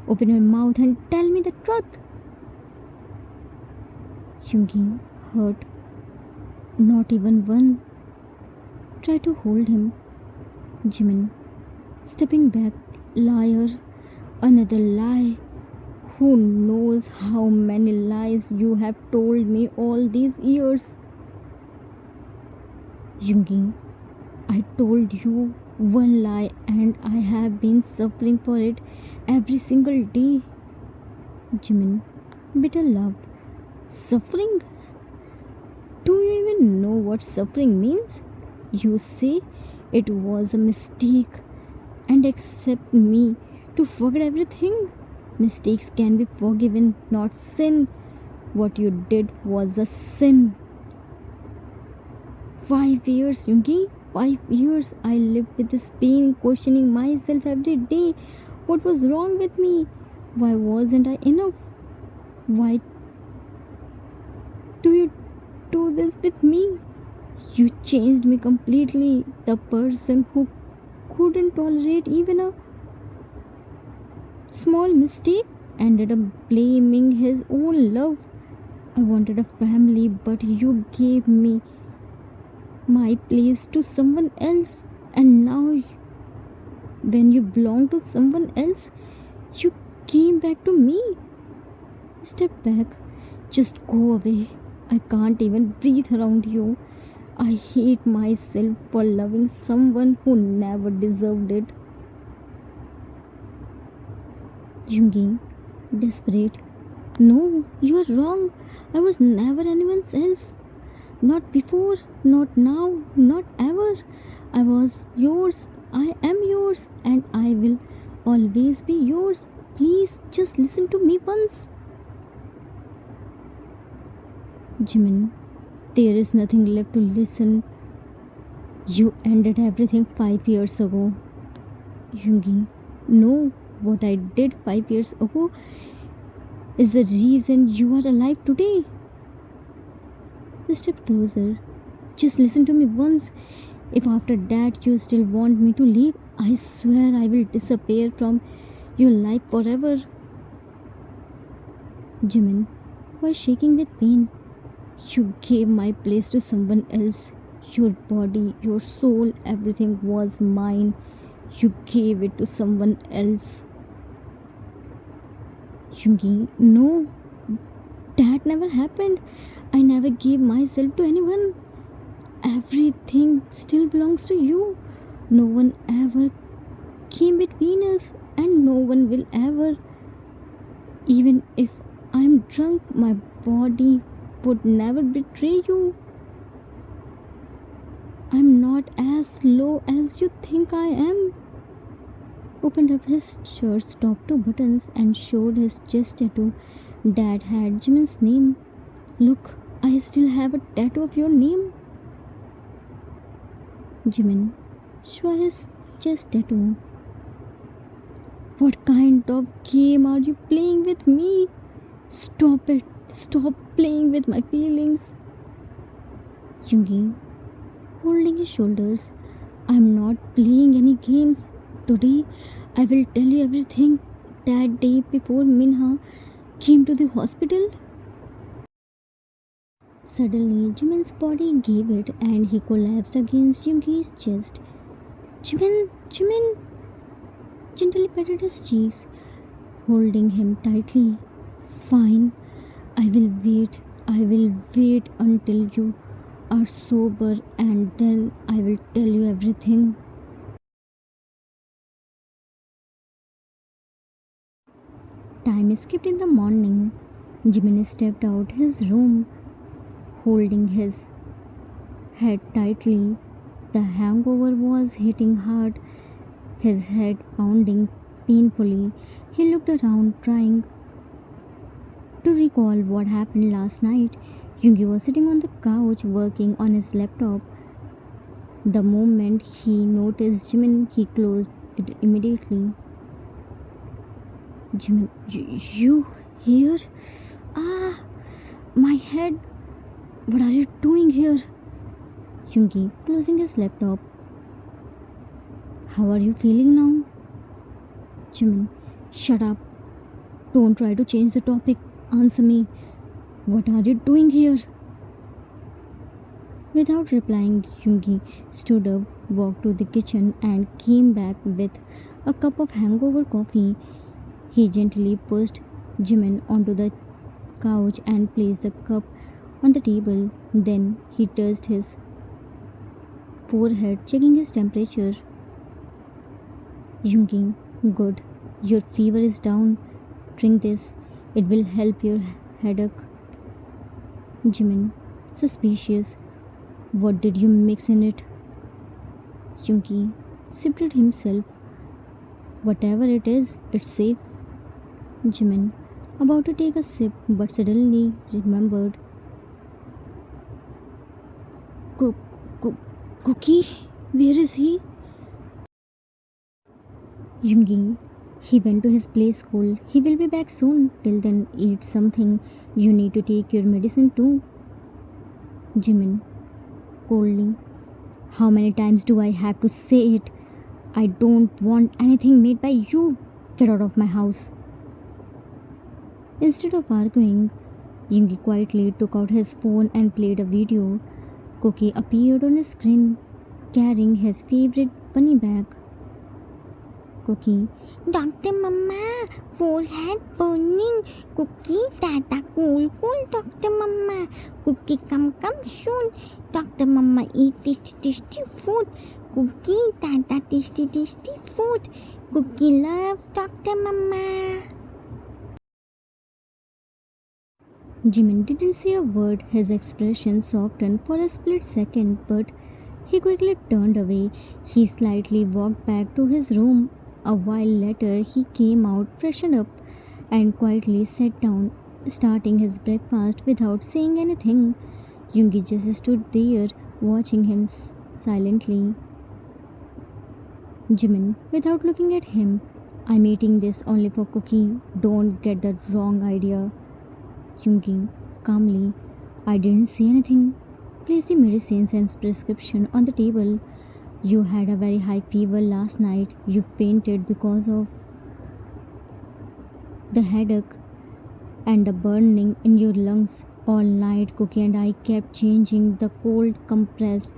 Open your mouth and tell me the truth. Yungi hurt. Not even one. Try to hold him. Jimin, stepping back. Liar. Another lie. Who knows how many lies you have told me all these years? Yungi, I told you one lie and I have been suffering for it every single day. Jimin, bitter laughed. Suffering? Do you even know what suffering means? You say it was a mistake and accept me to forget everything. Mistakes can be forgiven, not sin. What you did was a sin. 5 years, Yungi. 5 years I lived with this pain, questioning myself every day. What was wrong with me? Why wasn't I enough? Why do you do this with me? You changed me completely. The person who couldn't tolerate even a small mistake ended up blaming his own love. I wanted a family, but you gave me my place to someone else. And now, when you belong to someone else, you came back to me. Step back. Just go away. I can't even breathe around you. I hate myself for loving someone who never deserved it. Jungi, desperate. No, you are wrong. I was never anyone else. Not before, not now, not ever. I was yours. I am yours, and I will always be yours. Please just listen to me once. Jimin, there is nothing left to listen. You ended everything 5 years ago. Yungi, no, what I did 5 years ago is the reason you are alive today. Step closer. Just listen to me once. If after that you still want me to leave, I swear I will disappear from your life forever. Jimin, why shaking with pain? You gave my place to someone else. Your body, your soul, everything was mine. You gave it to someone else. Yungi, no, that never happened. I never gave myself to anyone. Everything still belongs to you. No one ever came between us, and no one will ever. Even if I'm drunk, my body would never betray you. I'm not as low as you think I am. Opened up his shirt's top two buttons and showed his chest tattoo. Dad had Jimin's name. Look, I still have a tattoo of your name. Jimin, show his chest tattoo. What kind of game are you playing with me? Stop it. Stop playing with my feelings. Yungi, holding his shoulders. I'm not playing any games. Today, I will tell you everything. That day before Minha came to the hospital. Suddenly, Jimin's body gave it and he collapsed against Yungi's chest. Jimin gently patted his cheeks, holding him tightly. Fine, I will wait. I will wait until you are sober and then I will tell you everything. Time skipped in the morning. Jimin stepped out his room, holding his head tightly. The hangover was hitting hard, his head pounding painfully. He looked around, trying to recall what happened last night. Yungi was sitting on the couch working on his laptop. The moment he noticed Jimin, he closed it immediately. Jimin, you here? Ah, my head. What are you doing here? Yungi closing his laptop. How are you feeling now? Jimin, shut up. Don't try to change the topic. Answer me. What are you doing here? Without replying, Yungi stood up, walked to the kitchen, and came back with a cup of hangover coffee. He gently pushed Jimin onto the couch and placed the cup on the table. Then he touched his forehead, checking his temperature. Yungi, good. Your fever is down. Drink this. It will help your headache. Jimin, suspicious. What did you mix in it? Yungi sipped it himself. Whatever it is, it's safe. Jimin, about to take a sip, but suddenly remembered. Cook, cook, Cookie? Where is he? Yungi, he went to his play school. He will be back soon. Till then, eat something. You need to take your medicine too. Jimin, coldly. How many times do I have to say it? I don't want anything made by you. Get out of my house. Instead of arguing, Yungi quietly took out his phone and played a video. Cookie appeared on his screen carrying his favorite bunny bag. Cookie, Dr. Mama, forehead burning. Cookie, Tata, cool, Dr. Mama. Cookie, come soon. Dr. Mama, eat tasty food. Cookie, Tata, tasty food. Cookie, love Dr. Mama. Jimin didn't say a word. His expression softened for a split second, but he quickly turned away. He slightly walked back to his room. A while later, he came out, freshened up, and quietly sat down, starting his breakfast without saying anything. Yungi just stood there, watching him silently. Jimin, without looking at him, I'm eating this only for Cookie. Don't get the wrong idea. Yungi, calmly, I didn't say anything. Place the medicines and prescription on the table. You had a very high fever last night. You fainted because of the headache and the burning in your lungs. All night, Cookie and I kept changing the cold compress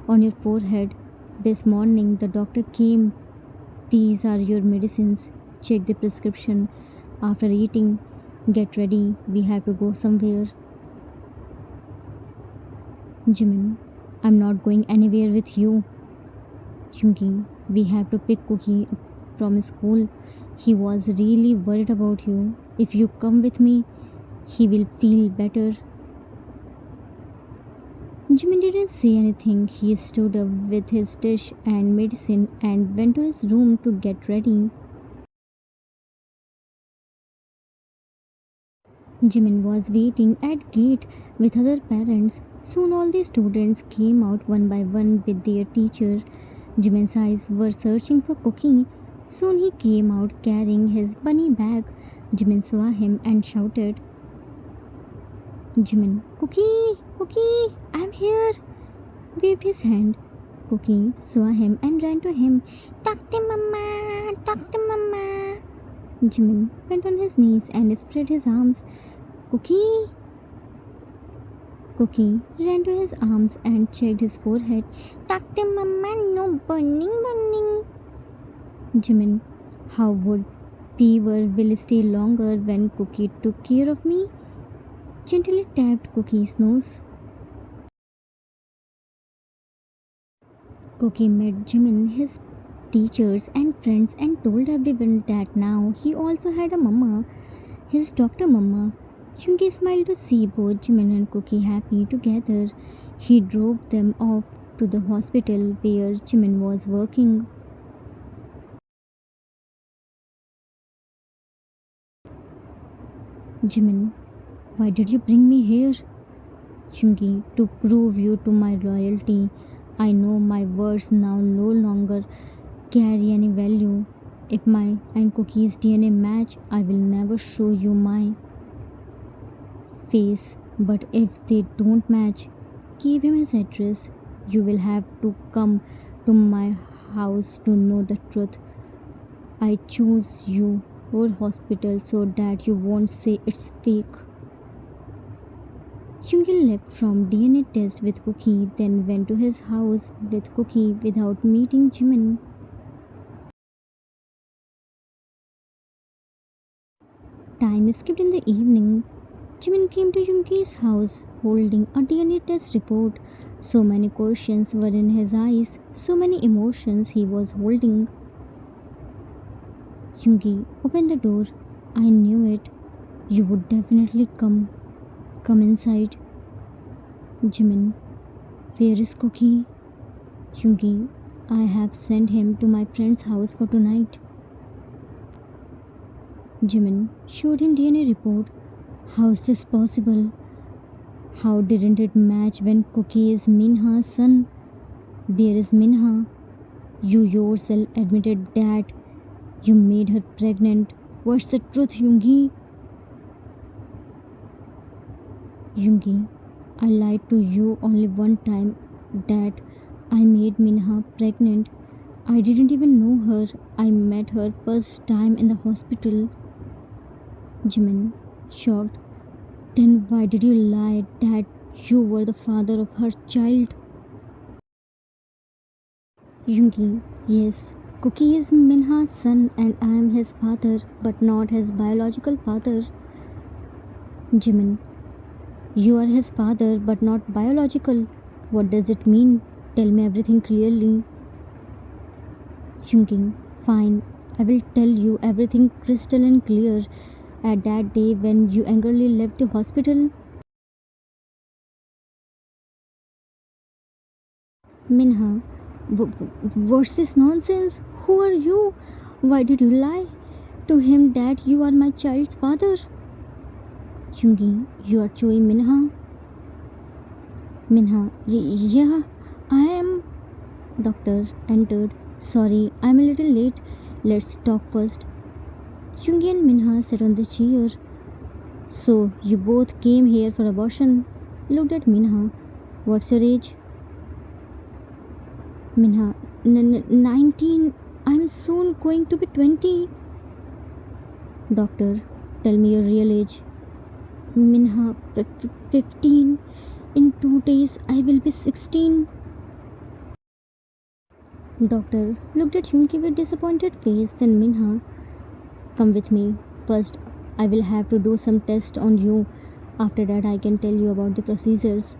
on your forehead. This morning, the doctor came. These are your medicines. Check the prescription. After eating, get ready. We have to go somewhere. Jimin, I'm not going anywhere with you. Yungi, we have to pick Cookie up from school. He was really worried about you. If you come with me, he will feel better. Jimin didn't say anything. He stood up with his dish and medicine and went to his room to get ready. Jimin was waiting at gate with other parents. Soon all the students came out one by one with their teacher. Jimin's eyes were searching for Cookie. Soon he came out carrying his bunny bag. Jimin saw him and shouted, Jimin, Cookie, Cookie, I'm here. Waved his hand. Cookie saw him and ran to him. Dr. Mama, Dr. Mama. Jimin went on his knees and spread his arms. Cookie. Cookie ran to his arms and checked his forehead. Dr. Mama, no burning. Jimin, how would fever will stay longer when Cookie took care of me? Gently tapped Cookie's nose. Cookie met Jimin, his teachers and friends, and told everyone that now he also had a mama, his doctor mama. Yungi smiled to see both Jimin and Cookie happy together. He drove them off to the hospital where Jimin was working. Jimin, why did you bring me here? Yungi, to prove you to my loyalty. I know my words now no longer carry any value. If my and Cookie's DNA match, I will never show you my face. But if they don't match, give him his address. You will have to come to my house to know the truth. I choose you or hospital so that you won't say it's fake. Yoongi left from DNA test with Cookie, then went to his house with Cookie without meeting Jimin. Time skipped in the evening. Jimin came to Yoongi's house holding a DNA test report. So many questions were in his eyes, so many emotions he was holding. Yoongi opened the door. I knew it. You would definitely come. Come inside. Jimin, where is Cookie? Yoongi, I have sent him to my friend's house for tonight. Jimin showed him DNA report. How is this possible? How didn't it match when Cookie is Minha's son? Where is Minha? You yourself admitted that you made her pregnant. What's the truth, Yoongi? Yoongi, I lied to you only one time that I made Minha pregnant. I didn't even know her. I met her first time in the hospital. Jimin, shocked. Then why did you lie that you were the father of her child? Yoongi, yes, Cookie is Minha's son and I am his father, but not his biological father. Jimin, you are his father but not biological. What does it mean? Tell me everything clearly. Yoongi, fine, I will tell you everything crystal and clear. At that day when you angrily left the hospital, Minha, what's this nonsense? Who are you? Why did you lie to him that you are my child's father? Yoongi, you are Choi Minha. Minha, yeah, I am. Doctor entered. Sorry, I'm a little late. Let's talk first. Yoongi and Minha sat on the chair. So, you both came here for abortion? Looked at Minha. What's your age? Minha, 19. I'm soon going to be 20. Doctor, tell me your real age. Minha, 15. In 2 days, I will be 16. Doctor looked at Yoongi with disappointed face. Then Minha, come with me. First, I will have to do some tests on you. After that, I can tell you about the procedures.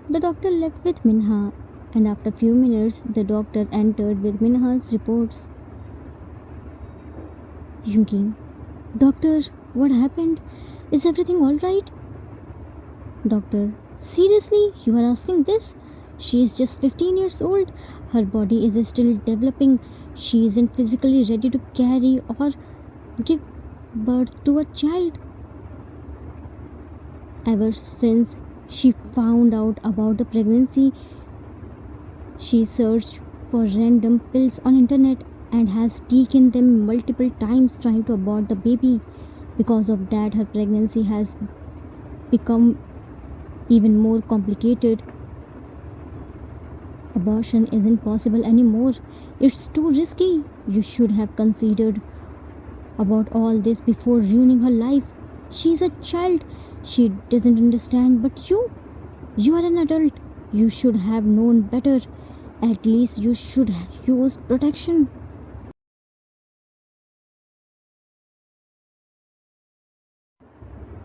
The doctor left with Minha, and after a few minutes, the doctor entered with Minha's reports. Yoongi, doctor, what happened? Is everything alright? Doctor, seriously, you are asking this? She is just 15 years old. Her body is still developing. She isn't physically ready to carry or give birth to a child. Ever since she found out about the pregnancy, she searched for random pills on internet and has taken them multiple times trying to abort the baby. Because of that, her pregnancy has become even more complicated. Abortion isn't possible anymore. It's too risky. You should have considered about all this before ruining her life. She's a child. She doesn't understand, but you are an adult. You should have known better. At least you should have used protection.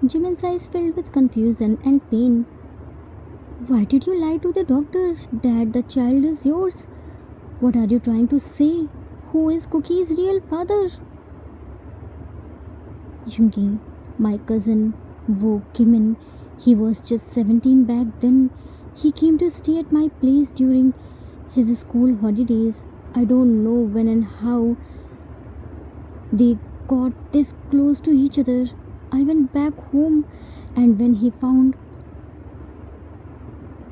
Jimin's eyes filled with confusion and pain. Why did you lie to the doctor that the child is yours? What are you trying to say? Who is Cookie's real father? Yoongi, my cousin, Woo Kimin. He was just 17 back then. He came to stay at my place during his school holidays. I don't know when and how they got this close to each other. I went back home, and when he found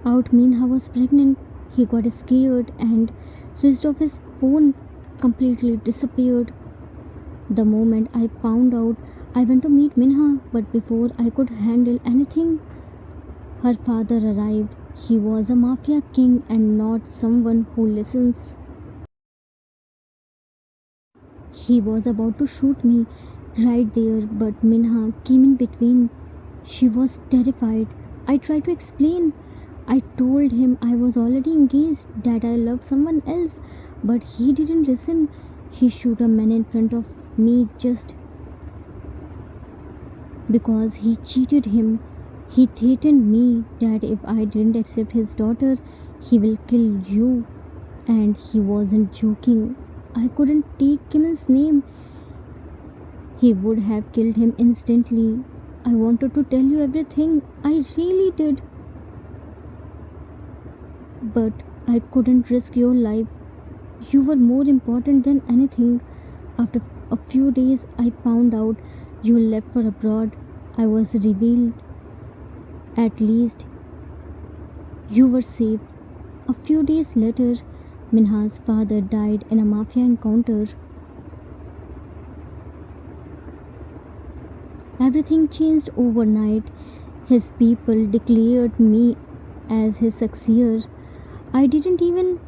out Minha was pregnant, he got scared and switched off his phone, completely disappeared. The moment I found out, I went to meet Minha, but before I could handle anything, her father arrived. He was a mafia king and not someone who listens. He was about to shoot me right there, but Minha came in between. She was terrified. I tried to explain. I told him I was already engaged, that I loved someone else, but he didn't listen. He shot a man in front of me just because he cheated him. He threatened me that if I didn't accept his daughter, he will kill you. And he wasn't joking. I couldn't take Kimon's name. He would have killed him instantly. I wanted to tell you everything. I really did. But I couldn't risk your life. You were more important than anything. After a few days, I found out you left for abroad. I was revealed. At least you were safe. A few days later, Minha's father died in a mafia encounter. Everything changed overnight. His people declared me as his successor. I didn't even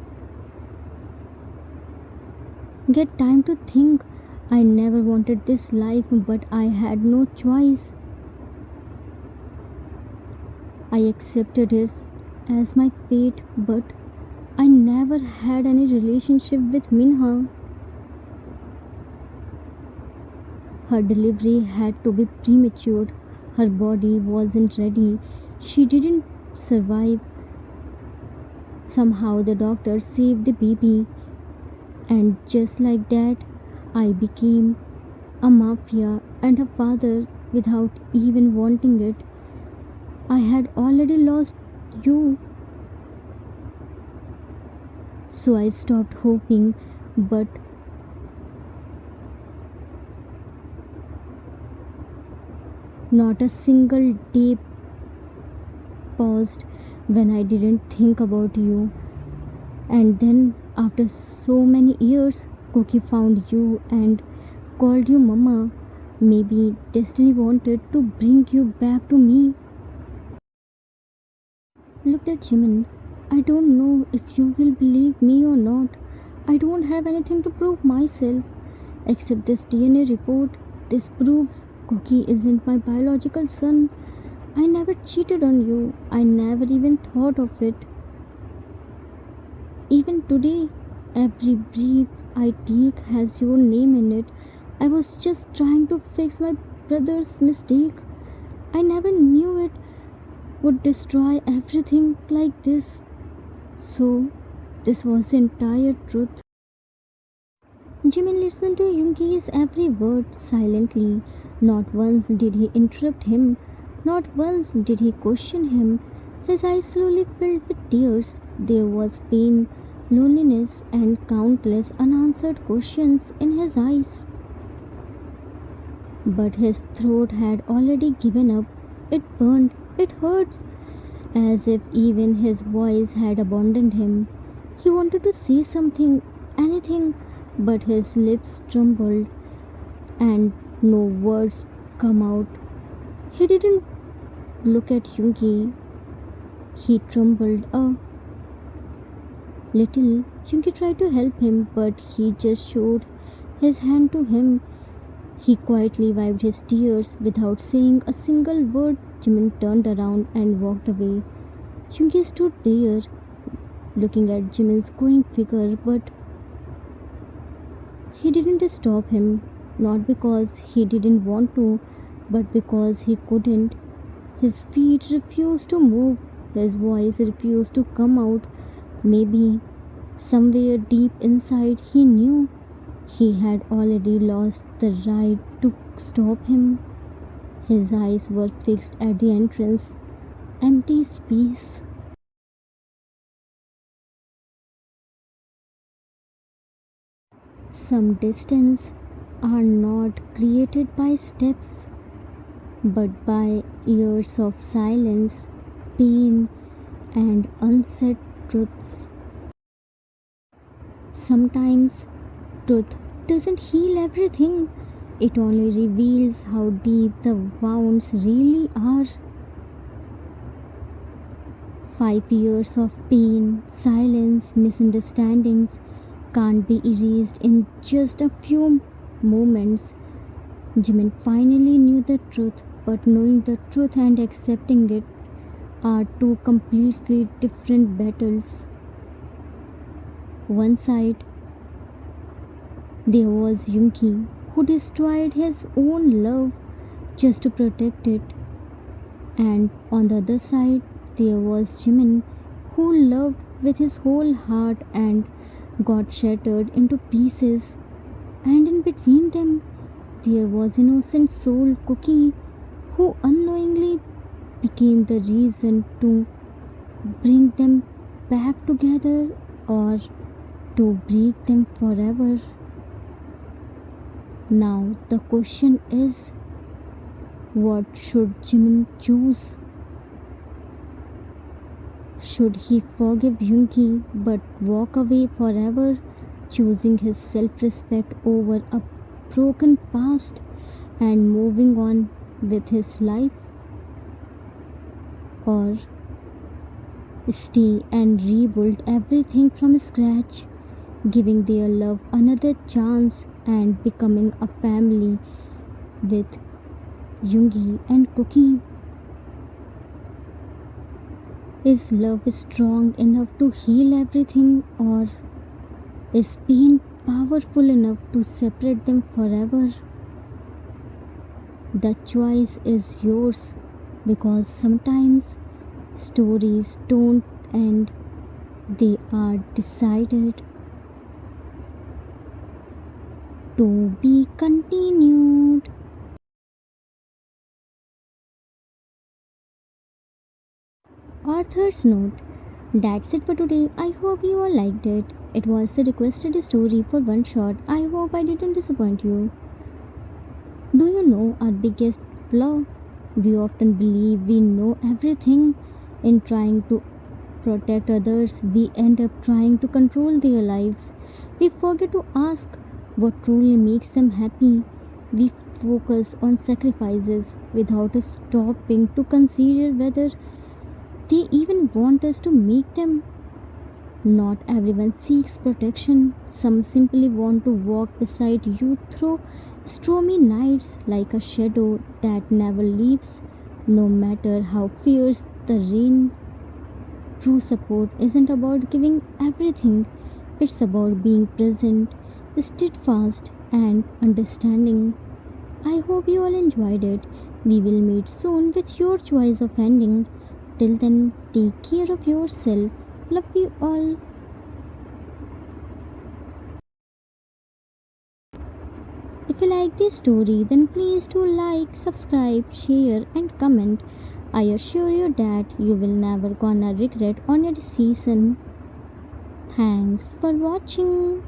get time to think. I never wanted this life, but I had no choice. I accepted it as my fate, but I never had any relationship with Minha. Her delivery had to be premature. Her body wasn't ready. She didn't survive. Somehow the doctor saved the baby, and just like that, I became a mafia and a father without even wanting it. I had already lost you, so I stopped hoping, but not a single day paused when I didn't think about you. And then, after so many years, Cookie found you and called you Mama. Maybe destiny wanted to bring you back to me. Looked at Jimin. I don't know if you will believe me or not. I don't have anything to prove myself except this DNA report. This proves Cookie isn't my biological son. I never cheated on you. I never even thought of it. Even today, every breath I take has your name in it. I was just trying to fix my brother's mistake. I never knew it would destroy everything like this. So, this was the entire truth. Jimin listened to Yoongi's every word silently. Not once did he interrupt him. Not once did he question him. His eyes slowly filled with tears. There was pain, loneliness, and countless unanswered questions in his eyes. But his throat had already given up. It burned, it hurts, as if even his voice had abandoned him. He wanted to say something, anything, but his lips trembled and no words come out. He didn't look at Yoongi. He trembled a little. Yoongi tried to help him, but he just showed his hand to him. He quietly wiped his tears without saying a single word. Jimin turned around and walked away. Yoongi stood there, looking at Jimin's going figure, but he didn't stop him. Not because he didn't want to, but because he couldn't. His feet refused to move. His voice refused to come out. Maybe somewhere deep inside he knew he had already lost the right to stop him. His eyes were fixed at the entrance, empty space. Some distance are not created by steps, but by years of silence, pain, and unsaid truths. Sometimes truth doesn't heal everything, it only reveals how deep the wounds really are. 5 years of pain, silence, misunderstandings can't be erased in just a few moments. Jimin finally knew the truth, but knowing the truth and accepting it are two completely different battles. One side, there was Yunki, who destroyed his own love just to protect it, and on the other side, there was Jimin, who loved with his whole heart and got shattered into pieces. And in between them, there was innocent soul Cookie, who unknowingly became the reason to bring them back together or to break them forever. Now, the question is, what should Jimin choose? Should he forgive Yunki but walk away forever, choosing his self respect over a broken past and moving on with his life? Or stay and rebuild everything from scratch, giving their love another chance and becoming a family with Yungi and Cookie? Is love strong enough to heal everything, or is pain powerful enough to separate them forever? The choice is yours, because sometimes stories don't end, they are decided. To be continued. Author's note. That's it for today. I hope you all liked it. It was the requested story for one shot. I hope I didn't disappoint you. Do you know our biggest flaw? We often believe we know everything. In trying to protect others, we end up trying to control their lives. We forget to ask what truly makes them happy. We focus on sacrifices without stopping to consider whether they even want us to make them. Not everyone seeks protection. Some simply want to walk beside you through stormy nights like a shadow that never leaves, no matter how fierce the rain. True support isn't about giving everything, it's about being present, steadfast, and understanding. I hope you all enjoyed it. We will meet soon with your choice of ending. Till then, take care of yourself. Love you all. If you like this story, then please do like, subscribe, share, and comment. I assure you that you will never gonna regret on your decision. Thanks for watching.